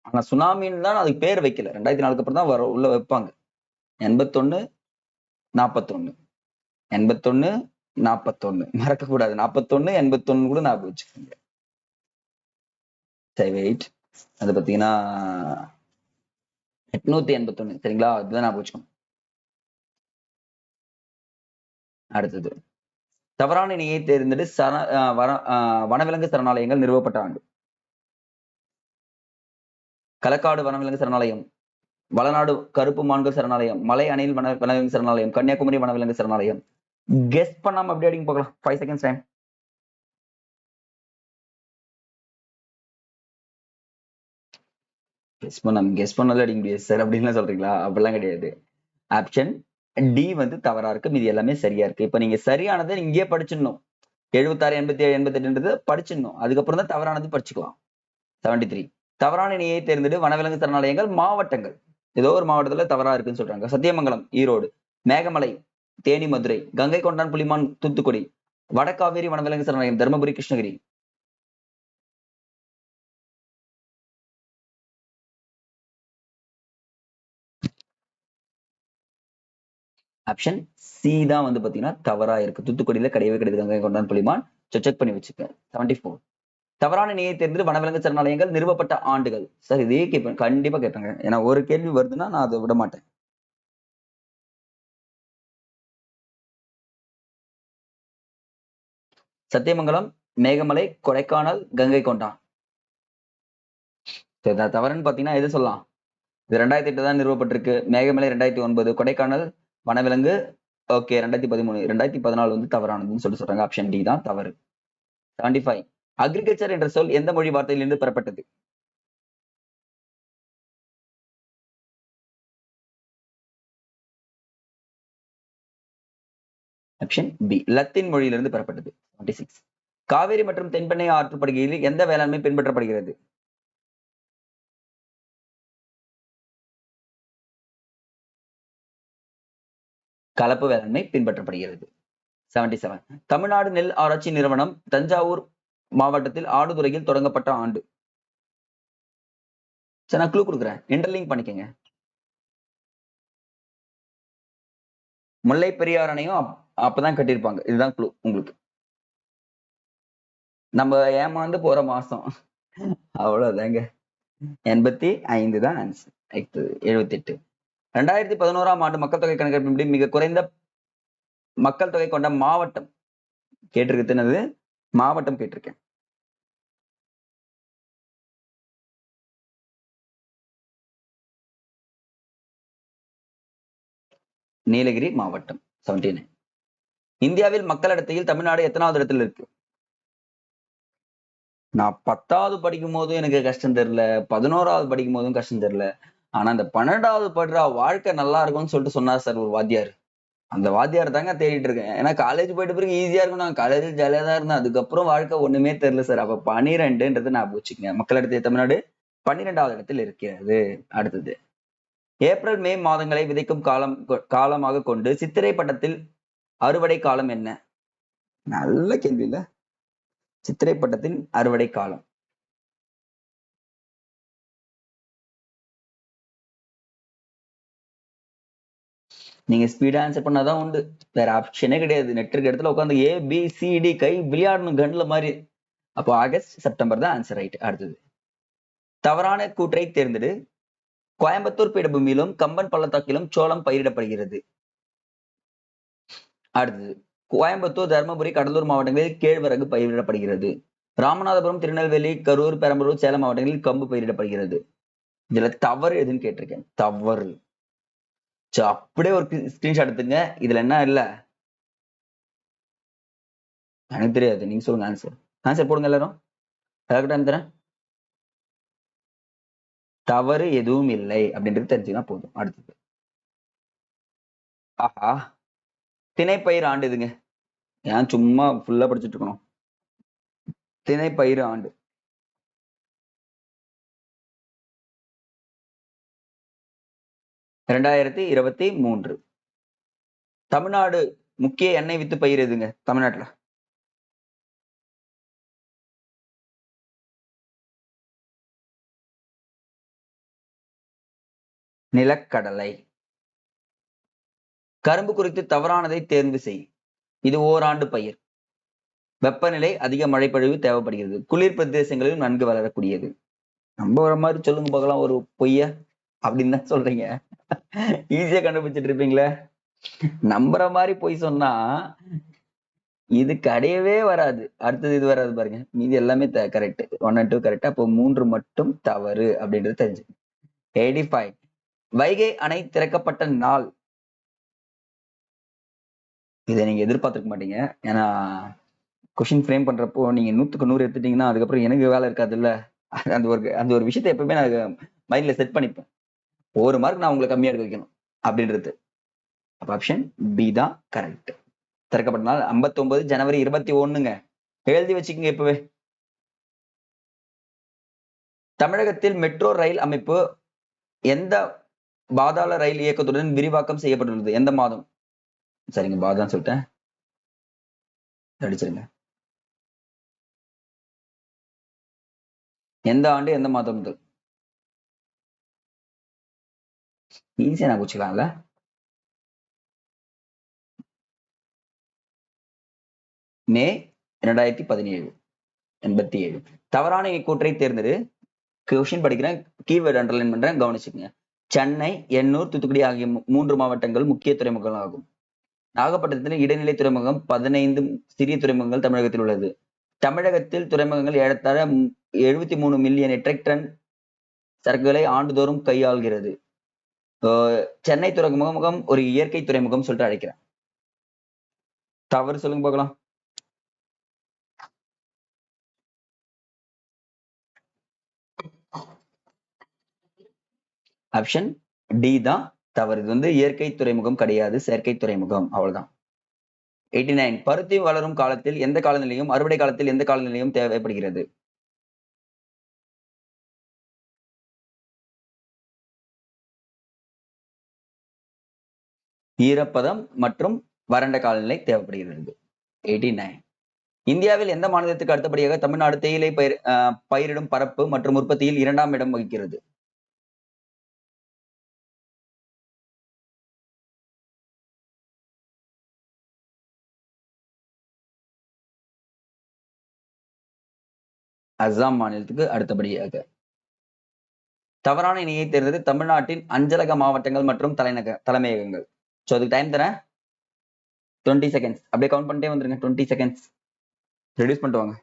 ஆனா சுனாமின்னு தான் அதுக்கு பேர் வைக்கல. 2004க்கு அப்புறம் தான் உள்ள வைப்பாங்க. 81, 41, 81, 41 மறக்க கூடாது. 41, 81 கூட ஞாபகம் வச்சுக்கோங்க. சரி வெயிட், அது பாத்தீங்கன்னா 881. சரிங்களா? அதுதான் ஞாபகம் வச்சுக்கோங்க. அடுத்தது, தவறான இணையை தேர்ந்தெடு வனவிலங்கு சரணாலயங்கள் நிறுவப்பட்ட ஆண்டு. களக்காடு வனவிலங்கு சரணாலயம், வளநாடு கருப்பு மான்கள் சரணாலயம், மலை அணில் வனவிலங்கு சரணாலயம், கன்னியாகுமரி வனவிலங்கு சரணாலயம். கெஸ் பண்ணாம அப்படி அடிங்க பார்க்கலாம். 5 seconds டைம். கெஸ் பண்ணாலும் அடிக்க முடியாது சார் அப்படின்னு சொல்றீங்களா? அப்படிலாம் கிடையாது. ஆப்ஷன் டி வந்து தவறா இருக்கு. மீதி எல்லாமே சரியா இருக்கு. இப்ப நீங்க சரியானதை இங்கேயே படிச்சிடணும். 76, 87, 88 படிச்சிடணும். அதுக்கப்புறம் தான் தவறானது படிச்சுக்கலாம். 73. தவறான இணையை தேர்ந்தெடு வனவிலங்கு சரணாலயங்கள் மாவட்டங்கள். ஏதோ ஒரு மாவட்டத்துல தவறா இருக்குன்னு சொல்றாங்க. சத்தியமங்கலம், ஈரோடு, மேகமலை, தேனி, மதுரை, கங்கை கொண்டான், புலிமான், தூத்துக்குடி, வடகாவேரி வனவிலங்கு சரணாலயம், தருமபுரி, கிருஷ்ணகிரி. ஆப்ஷன் சி தான் வந்து பாத்தீங்கன்னா தவறா இருக்கு. தூத்துக்குடியில கிடையவே கிடையாது கங்கை கொண்டான், புலிமான். செக் பண்ணி வச்சுக்க. 74. தவறான இணையை தேர்ந்து வனவிலங்கு சரணாலயங்கள் நிறுவப்பட்ட ஆண்டுகள். சார் இதே கேட்பேன், கண்டிப்பா கேட்பேங்க. ஏன்னா ஒரு கேள்வி வருதுன்னா நான் அதை விட மாட்டேன். சத்தியமங்கலம், மேகமலை, கொடைக்கானல், கங்கை கொண்டான். தவறுன்னு பாத்தீங்கன்னா எது சொல்லலாம்? இது 2008 தான் நிறுவப்பட்டிருக்கு. மேகமலை 2009, கொடைக்கானல் வனவிலங்கு ஓகே 2013, 2014 வந்து தவறானதுன்னு சொல்றாங்க. ஆப்ஷன் டி தான் தவறு. 75. அக்ரிகல்ச்சர் என்ற சொல் எந்த மொழி வார்த்தையிலிருந்து பெறப்பட்டது? ஆப்ஷன் பி லத்தீன் மொழியிலிருந்து பெறப்பட்டது. 76. காவேரி மற்றும் தென்பெண்ணை ஆற்றுப்படுகையில் எந்த வேளாண்மை பின்பற்றப்படுகிறது? கலப்பு வேளாண்மை பின்பற்றப்படுகிறது. 77. தமிழ்நாடு நெல் ஆராய்ச்சி நிறுவனம் தஞ்சாவூர் மாவட்டத்தில் ஆடுதுறையில் தொடங்கப்பட்ட ஆண்டு. சரி நான் க்ளூ கொடுக்குறேன், இன்டர்லிங்க் பண்ணிக்கங்க. முல்லை பெரியார் அணையும் அப்பதான் கட்டியிருப்பாங்க. இதுதான் க்ளூ உங்களுக்கு. நம்ம ஏமாந்து போற மாசம் அவ்வளவுதாங்க. 85 தான் ஆன்சர். 78. 2011ஆம் ஆண்டு மக்கள் தொகை கணக்கெடுப்பின்படி மிக குறைந்த மக்கள் தொகை கொண்ட மாவட்டம் கேட்டிருக்குது. மாவட்டம் கேட்டிருக்கேன். நீலகிரி மாவட்டம். 79. இந்தியாவில் மக்கள் அடர்த்தியில் தமிழ்நாடு எத்தனாவது இடத்துல இருக்கு? நான் 10வது படிக்கும் போதும் எனக்கு கஷ்டம் தெரியல, 11வது படிக்கும் போதும் கஷ்டம் தெரியல. ஆனா அந்த 12வது படுற வாழ்க்கை நல்லா இருக்கும்னு சொல்லிட்டு சொன்னார் சார் ஒரு வாத்தியார். அந்த வாத்தியார் தாங்க தேடிட்டு இருக்கேன். ஏன்னா காலேஜ் போயிட்ட பிறகு ஈஸியா இருக்கும். நான் காலேஜ் ஜாலியா தான் இருந்தேன். அதுக்கப்புறம் வாழ்க்கை ஒண்ணுமே தெரியல சார். அப்ப 12ன்றது நான் வச்சுக்கங்க. மக்கள் அடர்த்திய தமிழ்நாடு 12வது இடத்தில் இருக்கிறது. அடுத்தது, ஏப்ரல் மே மாதங்களை விதைக்கும் காலமாக கொண்டு சித்திரை பட்டத்தில் அறுவடை காலம் என்ன? நல்ல கேள்வி இல்ல. சித்திரை பட்டத்தின் அறுவடை காலம். நீங்க ஸ்பீடா ஆன்சர் பண்ணாதான் உண்டு. வேற ஆப்ஷனே கிடையாது. நெட் இருக்க இடத்துல உட்காந்து ABCD கை விளையாடணும் கண்ணுல மாதிரி. அப்போ ஆகஸ்ட் செப்டம்பர் தான் ஆன்சர். ரைட். அடுத்தது, தவறான கூற்றை தேர்ந்தெடு. கோயம்புத்தூர் பீடபூமியிலும் கம்பன் பள்ளத்தாக்கிலும் சோளம் பயிரிடப்படுகிறது. அடுத்தது, கோயம்புத்தூர், தருமபுரி, கடலூர் மாவட்டங்களில் கேழ்வரகு பயிரிடப்படுகிறது. ராமநாதபுரம், திருநெல்வேலி, கரூர், பெரம்பலூர், சேலம் மாவட்டங்களில் கம்பு பயிரிடப்படுகிறது. இதுல தவறு எதுன்னு கேட்டிருக்கேன். தவறு. அப்படியே ஒரு ஸ்கிரீன்ஷாட் எடுத்துங்க. இதுல என்ன இல்ல எனக்கு தெரியாது. நீங்க சொல்லுங்க ஆன்சர். ஆன்சர் போடுங்க எல்லாரும். டைம் தரேன். தவறு எதுவும் இல்லை அப்படின்றது தெரிஞ்சுன்னா போதும். அடுத்தது, ஆஹா, திணைப்பயிர் ஆண்டு இதுங்க. ஏன் சும்மா ஃபுல்லா படிச்சுட்டு இருக்கணும். திணைப்பயிர் ஆண்டு 2023. தமிழ்நாடு முக்கிய எண்ணெய் வித்து பயிர் எதுங்க தமிழ்நாட்டுல? நிலக்கடலை. கரும்பு குறித்து தவறானதை தேர்வு செய். இது ஓராண்டு பயிர். வெப்பநிலை, அதிக மழைப்பொழிவு தேவைப்படுகிறது. குளிர் பிரதேசங்களிலும் நன்கு வளரக்கூடியது. நம்புற மாதிரி சொல்லுங்க பார்க்கலாம் ஒரு பொய்ய அப்படின்னு தான் சொல்றீங்க. ஈஸியா கண்டுபிடிச்சிட்டு இருப்பீங்களே. நம்புற மாதிரி பொய் சொன்னா இது கிடையவே வராது. அடுத்தது இது வராது பாருங்க. மீதி எல்லாமே கரெக்ட். 1 and 2 correct. அப்போ 3 மட்டும் தவறு அப்படின்றது தெரிஞ்சு. 85. வைகை அணை திறக்கப்பட்ட நாள். இதை நீங்க எதிர்பார்த்திருக்க மாட்டீங்க. ஏன்னா கொஸ்டின் ஃப்ரேம் பண்றப்போ நீங்க 100க்கு 100 எடுத்துட்டீங்கன்னா அதுக்கப்புறம் எனக்கு வேலை இருக்காது இல்ல. அந்த ஒரு விஷயத்தை எப்பவுமே நான் மைண்ட்ல செட் பண்ணிப்பேன். ஒரு மார்க் நான் உங்களுக்கு கம்மியா எடுக்க வைக்கணும் அப்படின்றது. அப்ப ஆப்ஷன் பி தான் கரெக்ட். திறக்கப்பட்ட நாள் 59 ஜனவரி 21ங்க. எழுதி வச்சுக்கோங்க இப்பவே. தமிழகத்தில் மெட்ரோ ரயில் அமைப்பு எந்த பாதாள ரயில் இயக்கத்துடன் விரிவாக்கம் செய்யப்பட்டுள்ளது? எந்த மாதம்? சரிங்க, பாதான் சொல்லிட்டேன், அடிச்சிருங்க. எந்த ஆண்டு எந்த மாதம் முதல்? ஈஸியா நான் வச்சுக்கலாம்ல. மே 2017. 87. தவறான கூற்றை தேர்ந்தெடு. கொஸ்டின் படிக்கிறேன், கீவேர்டு அண்டர்லைன் பண்றேன், கவனிச்சுக்கங்க. சென்னை, எண்ணூர், தூத்துக்குடி ஆகிய 3 மாவட்டங்கள் முக்கிய துறைமுகங்கள் ஆகும். நாகப்பட்டினத்தில் இடைநிலை துறைமுகம் 15 சிறிய துறைமுகங்கள் தமிழகத்தில் உள்ளது. தமிழகத்தில் துறைமுகங்கள் ஏறத்தாழ 73 மில்லியன் மெட்ரிக் டன் சரக்குகளை ஆண்டுதோறும் கையாள்கிறது. சென்னை துறைமுகம் ஒரு இயற்கை துறைமுகம் சொல்லிட்டு அழைக்கிறேன். தவறு சொல்லுங்க பார்க்கலாம். ஆப்ஷன் டி தான் தவறு. இது வந்து இயற்கை துறைமுகம் கிடையாது, செயற்கை துறைமுகம். அவ்வளவுதான். 89. பருத்தி வளரும் காலத்தில் எந்த காலநிலையும், அறுவடை காலத்தில் எந்த காலநிலையும் தேவைப்படுகிறது? ஈரப்பதம் மற்றும் வறண்ட காலநிலை தேவைப்படுகிறது. 89. இந்தியாவில் எந்த மாநிலத்துக்கு அடுத்தபடியாக தமிழ்நாடு தேயிலை பயிரிடும் பரப்பு மற்றும் உற்பத்தியில் 2ஆம் இடம் வகிக்கிறது? அஸ்ஸாம் மாநிலத்துக்கு அடுத்தபடியாக. தவறான இணையை தேர்ந்தது. தமிழ்நாட்டின் அஞ்சலக மாவட்டங்கள் மற்றும் தலைமையகங்கள். சோ அதுக்கு டைம் தரேன், 20 செகண்ட்ஸ். அப்படியே கவுண்ட் பண்ணிட்டே வந்துருங்க. 20 செகண்ட்ஸ் ரெடியூஸ் பண்ணிட்டு வாங்க.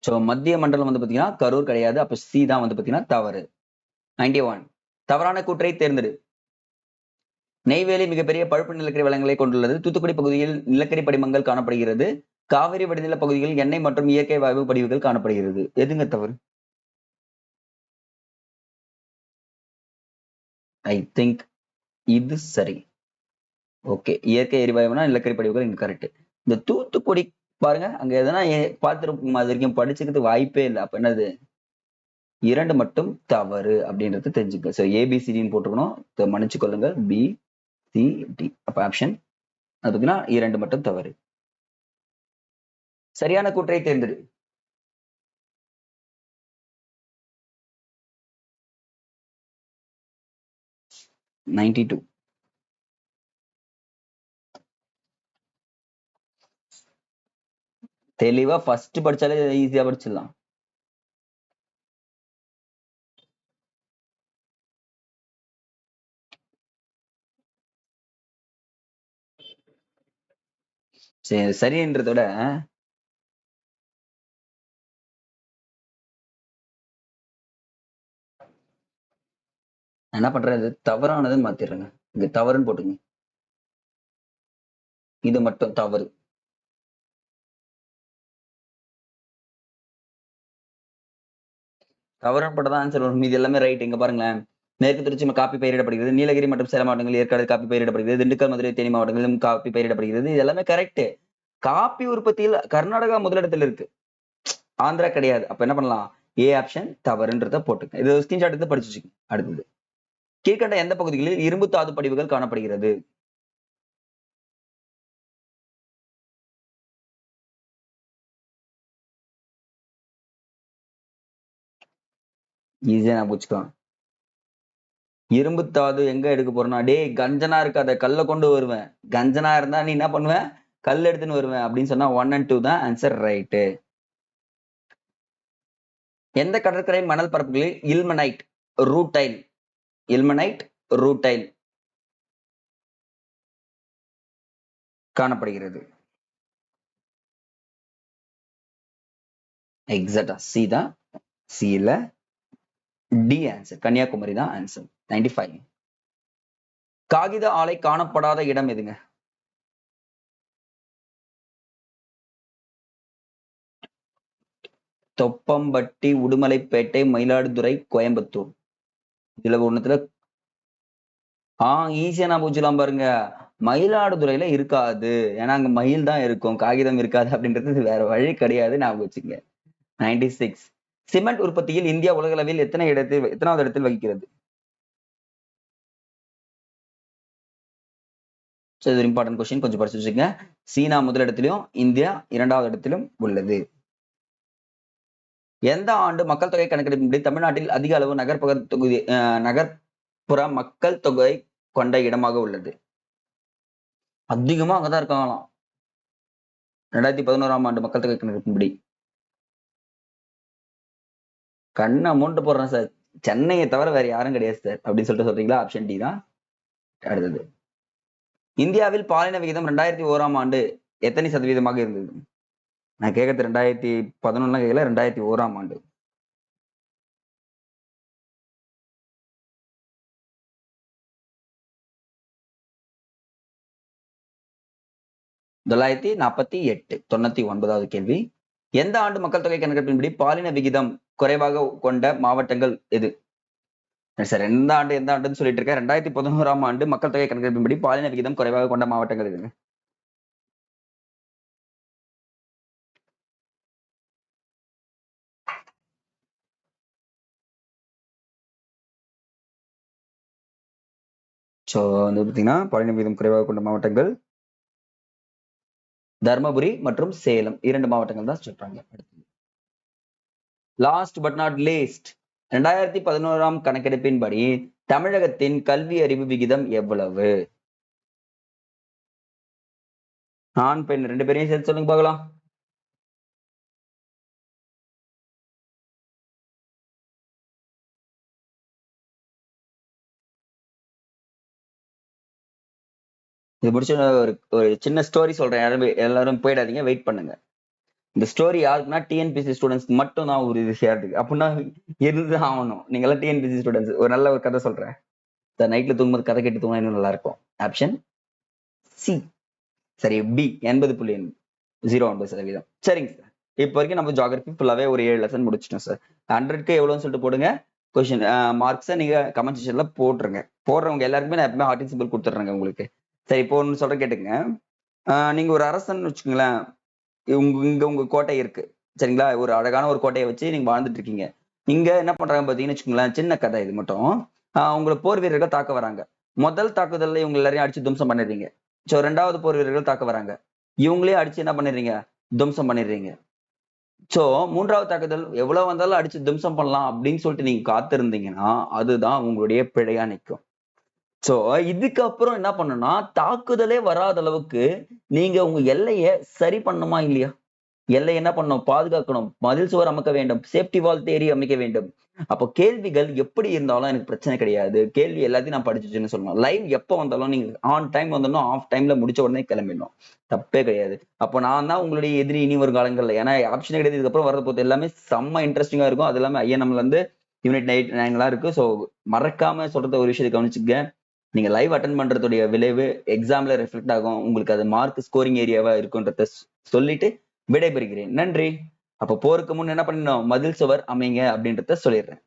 சோ மத்திய மண்டலம் வந்து பாத்தீங்கன்னா கரூர் கிடையாது. அப்ப சி தான் வந்து பாத்தீங்கன்னா தவறு. 91. தவறான கூற்றை தேர்ந்தெடு. நெய்வேலி மிகப்பெரிய பழுப்பு நிலக்கரி வளங்களை கொண்டுள்ளது. தூத்துக்குடி பகுதியில் நிலக்கரி படிமங்கள் காணப்படுகிறது. காவிரி வடிநில பகுதிகளில் எண்ணெய் மற்றும் இயற்கை வாயு படிவுகள் காணப்படுகிறது. எதுங்க தவறு? ஐ திங்க் இது சரி. ஓகே, இயற்கை எரிவாயுனா நிலக்கரி படிவுகள் இங்க கரெக்ட். இந்த தூத்துக்குடி பாருங்க, அங்க எதனா பார்த்துருப்போம், அது வரைக்கும் படிச்சுக்கிறது வாய்ப்பே இல்லை. அப்ப என்னது? 2 மட்டும் தவறு அப்படின்றது தெரிஞ்சுக்க. சோ ஏபிசிடின்னு போட்டுக்கணும், மன்னிச்சு கொள்ளுங்கள். B C D. அப்ப ஆப்ஷன் அது பார்த்தீங்கன்னா 2 மட்டும் தவறு. சரியான கூற்றை தேர்ந்தெடு. $92. தெளிவா ஃபர்ஸ்ட் படிச்சாலே ஈஸியா படிச்சிடலாம். சரி, சரின்றத விட என்ன பண்றது, தவறானதுன்னு மாத்திடுறேங்க. இங்க தவறுன்னு போட்டுங்க. இது மட்டும் தவறு. தவறுன்னு போட்டதான் ஆன்சர் வரும். மீதி எல்லாமே ரைட். இங்க பாருங்களேன், மேற்கு தொடர்ச்சி காப்பி பயிரிடப்படுகிறது. நீலகிரி மற்றும் சேலம் மாவட்டங்களில் ஏற்காடு காப்பி பயிரிடப்படுகிறது. திண்டுக்கல், மதுரை, தேனி மாவட்டங்களிலும் காப்பி பயிரிடப்படுகிறது. இது எல்லாமே கரெக்ட். காப்பி உற்பத்தியில் கர்நாடகா முதலிடத்தில் இருக்கு, ஆந்திரா கிடையாது. அப்ப என்ன பண்ணலாம்? ஏ ஆப்ஷன் தவறுன்றத போட்டுக்க. இது ஸ்கிரீன்ஷாட் எடுத்து படிச்சு வச்சுக்கோங்க. அடுத்தது, கீழ்கண்ட எந்த பகுதிகளில் இரும்பு தாது படிவுகள் காணப்படுகிறது? ஈஸியா நான் புடிச்சுக்கலாம். இரும்பு தாது எங்க எடுக்க போறேன்னா, டேய் கஞ்சனா இருக்காத, கல்ல கொண்டு வருவேன். கஞ்சனா இருந்தா நீ என்ன பண்ணுவேன்? கல் எடுத்துன்னு வருவேன் அப்படின்னு சொன்னா 1 and 2 தான் ஆன்சர் ரைட்டு. எந்த கடற்கரை மணல் பரப்புகளில் இல்மனைட் ரூட்டைல், இல்மனைட், ரூட்டைல் காணப்படுகிறது. எக்ஸாக்டா சி தான். சில டி ஆன்சர், கன்னியாகுமரி தான் ஆன்சர். 95. காகித ஆலை காணப்படாத இடம் எதுங்க? தொப்பம்பட்டி, உடுமலைப்பேட்டை, மயிலாடுதுறை, கோயம்புத்தூர். இதுல ஒண்ணுத்துல ஈஸியா நான் பூச்சலாம் பாருங்க. மயிலாடுதுறையில இருக்காது, ஏன்னா அங்க மயில் தான் இருக்கும், காகிதம் இருக்காது அப்படின்றது வேற வழி கிடையாது, நான் வச்சுங்க. 96. சிமெண்ட் உற்பத்தியில் இந்தியா உலக அளவில் எத்தனாவது இடத்தில் வகிக்கிறது? இம்பார்ட்டன்ட் கொஸ்டின், கொஞ்சம் படிச்சு வச்சுங்க. சீனா முதலிடத்திலும் இந்தியா 2வது இடத்திலும் உள்ளது. எந்த ஆண்டு மக்கள் தொகை கணக்கெடுப்பின்படி தமிழ்நாட்டில் அதிக அளவு நகர்ப்புற மக்கள் தொகை கொண்ட இடமாக உள்ளது? அதிகமா அங்கதான் இருக்காங்களாம் 2011ஆம் ஆண்டு மக்கள் தொகை கணக்கெடுப்பின்படி. கண்ணை மூண்டு போடுறேன் சார், சென்னையை தவிர வேற யாரும் கிடையாது சார் அப்படின்னு சொல்லிட்டு சொல்றீங்களா? ஆப்ஷன் டி தான். அடுத்தது, இந்தியாவில் பாலின விகிதம் 2001ஆம் ஆண்டு எத்தனை சதவீதமாக இருந்தது? நான் கேட்கறது 2011 கேட்கல, 2001ஆம் ஆண்டு. 948. 99வது கேள்வி. எந்த ஆண்டு மக்கள் தொகை கணக்கெடுப்பின்படி பாலின விகிதம் குறைவாக கொண்ட மாவட்டங்கள் எது? சார் எந்த ஆண்டுன்னு சொல்லிட்டு இருக்கேன். 2011ஆம் ஆண்டு மக்கள் தொகை கணக்கெடுப்பின்படி பாலின விகிதம் குறைவாக கொண்ட மாவட்டங்கள் எதுங்க? சோ வந்து பாத்தீங்கன்னா பாலின விகிதம் குறைவாக கொண்ட மாவட்டங்கள் தர்மபுரி மற்றும் சேலம், 2 மாவட்டங்கள் தான் சொல்றாங்க. லாஸ்ட் பட் நாட் லீஸ்ட், 2011ஆம் கணக்கெடுப்பின்படி தமிழகத்தின் கல்வி அறிவு விகிதம் எவ்வளவு? ஆண் பெண் 2 பேரையும் சேர்த்து சொல்லுங்க பார்க்கலாம். இது முடிச்சு ஒரு சின்ன ஸ்டோரி சொல்றேன், எல்லாரும் போயிடாதீங்க, வெயிட் பண்ணுங்க. இந்த ஸ்டோரி யாருக்குன்னா டிஎன்பிசி ஸ்டூடெண்ட்ஸ் மட்டும் தான் ஒரு இது ஷேருக்கு, அப்படின்னா இருந்துதான் ஆகணும். நீங்க எல்லாம் டிஎன்பிசி ஸ்டூடெண்ட்ஸ். ஒரு நல்ல ஒரு கதை சொல்றேன், நைட்ல தூங்கும்போது கதை கேட்டு தூங்கினா இன்னும் நல்லா இருக்கும். ஆப்ஷன் சி சரி, பி 80.09%. சரிங்க சார், இப்போ வரைக்கும் நம்ம ஜியோகிராஃபி ஃபுல்லாவே ஒரு 7 லெசன் முடிச்சிட்டோம் சார். 100க்கு எவ்வளவுன்னு சொல்லிட்டு போடுங்க. கொஸ்டின் மார்க்ஸை நீங்க கமெண்ட் செக்ஷன்ல போட்டுருங்க. போடுறவங்க எல்லாருக்குமே நான் எப்பவுமே ஹார்டின் சிம்பிள் கொடுத்துட்றேங்க உங்களுக்கு. சரி, இப்போ ஒன்று சொல்ற கேட்டுங்க. நீங்க ஒரு அரசன் வச்சுக்கோங்களேன், உங்க கோட்டை இருக்கு சரிங்களா? ஒரு அழகான ஒரு கோட்டையை வச்சு நீங்க வாழ்ந்துட்டு இருக்கீங்க. இங்க என்ன பண்றாங்க பாத்தீங்கன்னு வச்சுக்கோங்களேன், சின்ன கதை இது மட்டும். உங்களை போர் வீரர்கள் தாக்க வராங்க. முதல் தாக்குதல்ல இவங்க எல்லாரையும் அடிச்சு துவம்சம் பண்ணிடுறீங்க. சோ 2வது போர் வீரர்கள் தாக்க வராங்க, இவங்களே அடிச்சு என்ன பண்ணிடுறீங்க? துவம்சம் பண்ணிடுறீங்க. சோ 3வது தாக்குதல் எவ்வளவு வந்தாலும் அடிச்சு துவம்சம் பண்ணலாம் அப்படின்னு சொல்லிட்டு நீங்க காத்திருந்தீங்கன்னா அதுதான் உங்களுடைய பிழையா நிற்கும். சோ இதுக்கப்புறம் என்ன பண்ணணும்னா, தாக்குதலே வராத அளவுக்கு நீங்க உங்க எல்லைய சரி பண்ணணுமா இல்லையா? எல்லை என்ன பண்ணணும்? பாதுகாக்கணும், மதில் சுவர் அமைக்க வேண்டும், சேஃப்டி வால் தேடி அமைக்க வேண்டும். அப்போ கேள்விகள் எப்படி இருந்தாலும் எனக்கு பிரச்சனை கிடையாது, கேள்வி எல்லாத்தையும் நான் படிச்சுன்னு சொல்லணும். லைவ் எப்போ வந்தாலும் நீங்க ஆன் டைம் வந்தணும், ஆஃப் டைம்ல முடிச்ச உடனே கிளம்பிடணும், தப்பே கிடையாது. அப்போ நான் தான் உங்களுடைய எதிரி இனி வரும் காலங்கள்ல. ஏன்னா ஆப்ஷன் கிடையாது, இதுக்கப்புறம் வரது போது எல்லாமே செம்ம இன்ட்ரெஸ்டிங்கா இருக்கும். அது எல்லாமே ஐஎன்எம்ல இருந்து யூனிட் 9 இருக்கு. ஸோ மறக்காம சொல்றத ஒரு விஷயத்தை கவனிச்சுக்க, நீங்க லைவ் அட்டன் பண்றதுடைய விளைவு எக்ஸாம்ல ரிஃப்ளெக்ட் ஆகும், உங்களுக்கு அது மார்க் ஸ்கோரிங் ஏரியாவா இருக்குன்றத சொல்லிட்டு விடைபெறுகிறேன். நன்றி. அப்ப போருக்கு முன் என்ன பண்ணணும்? மதில் சுவர் அமைங்க அப்படின்றத சொல்லிடுறேன்.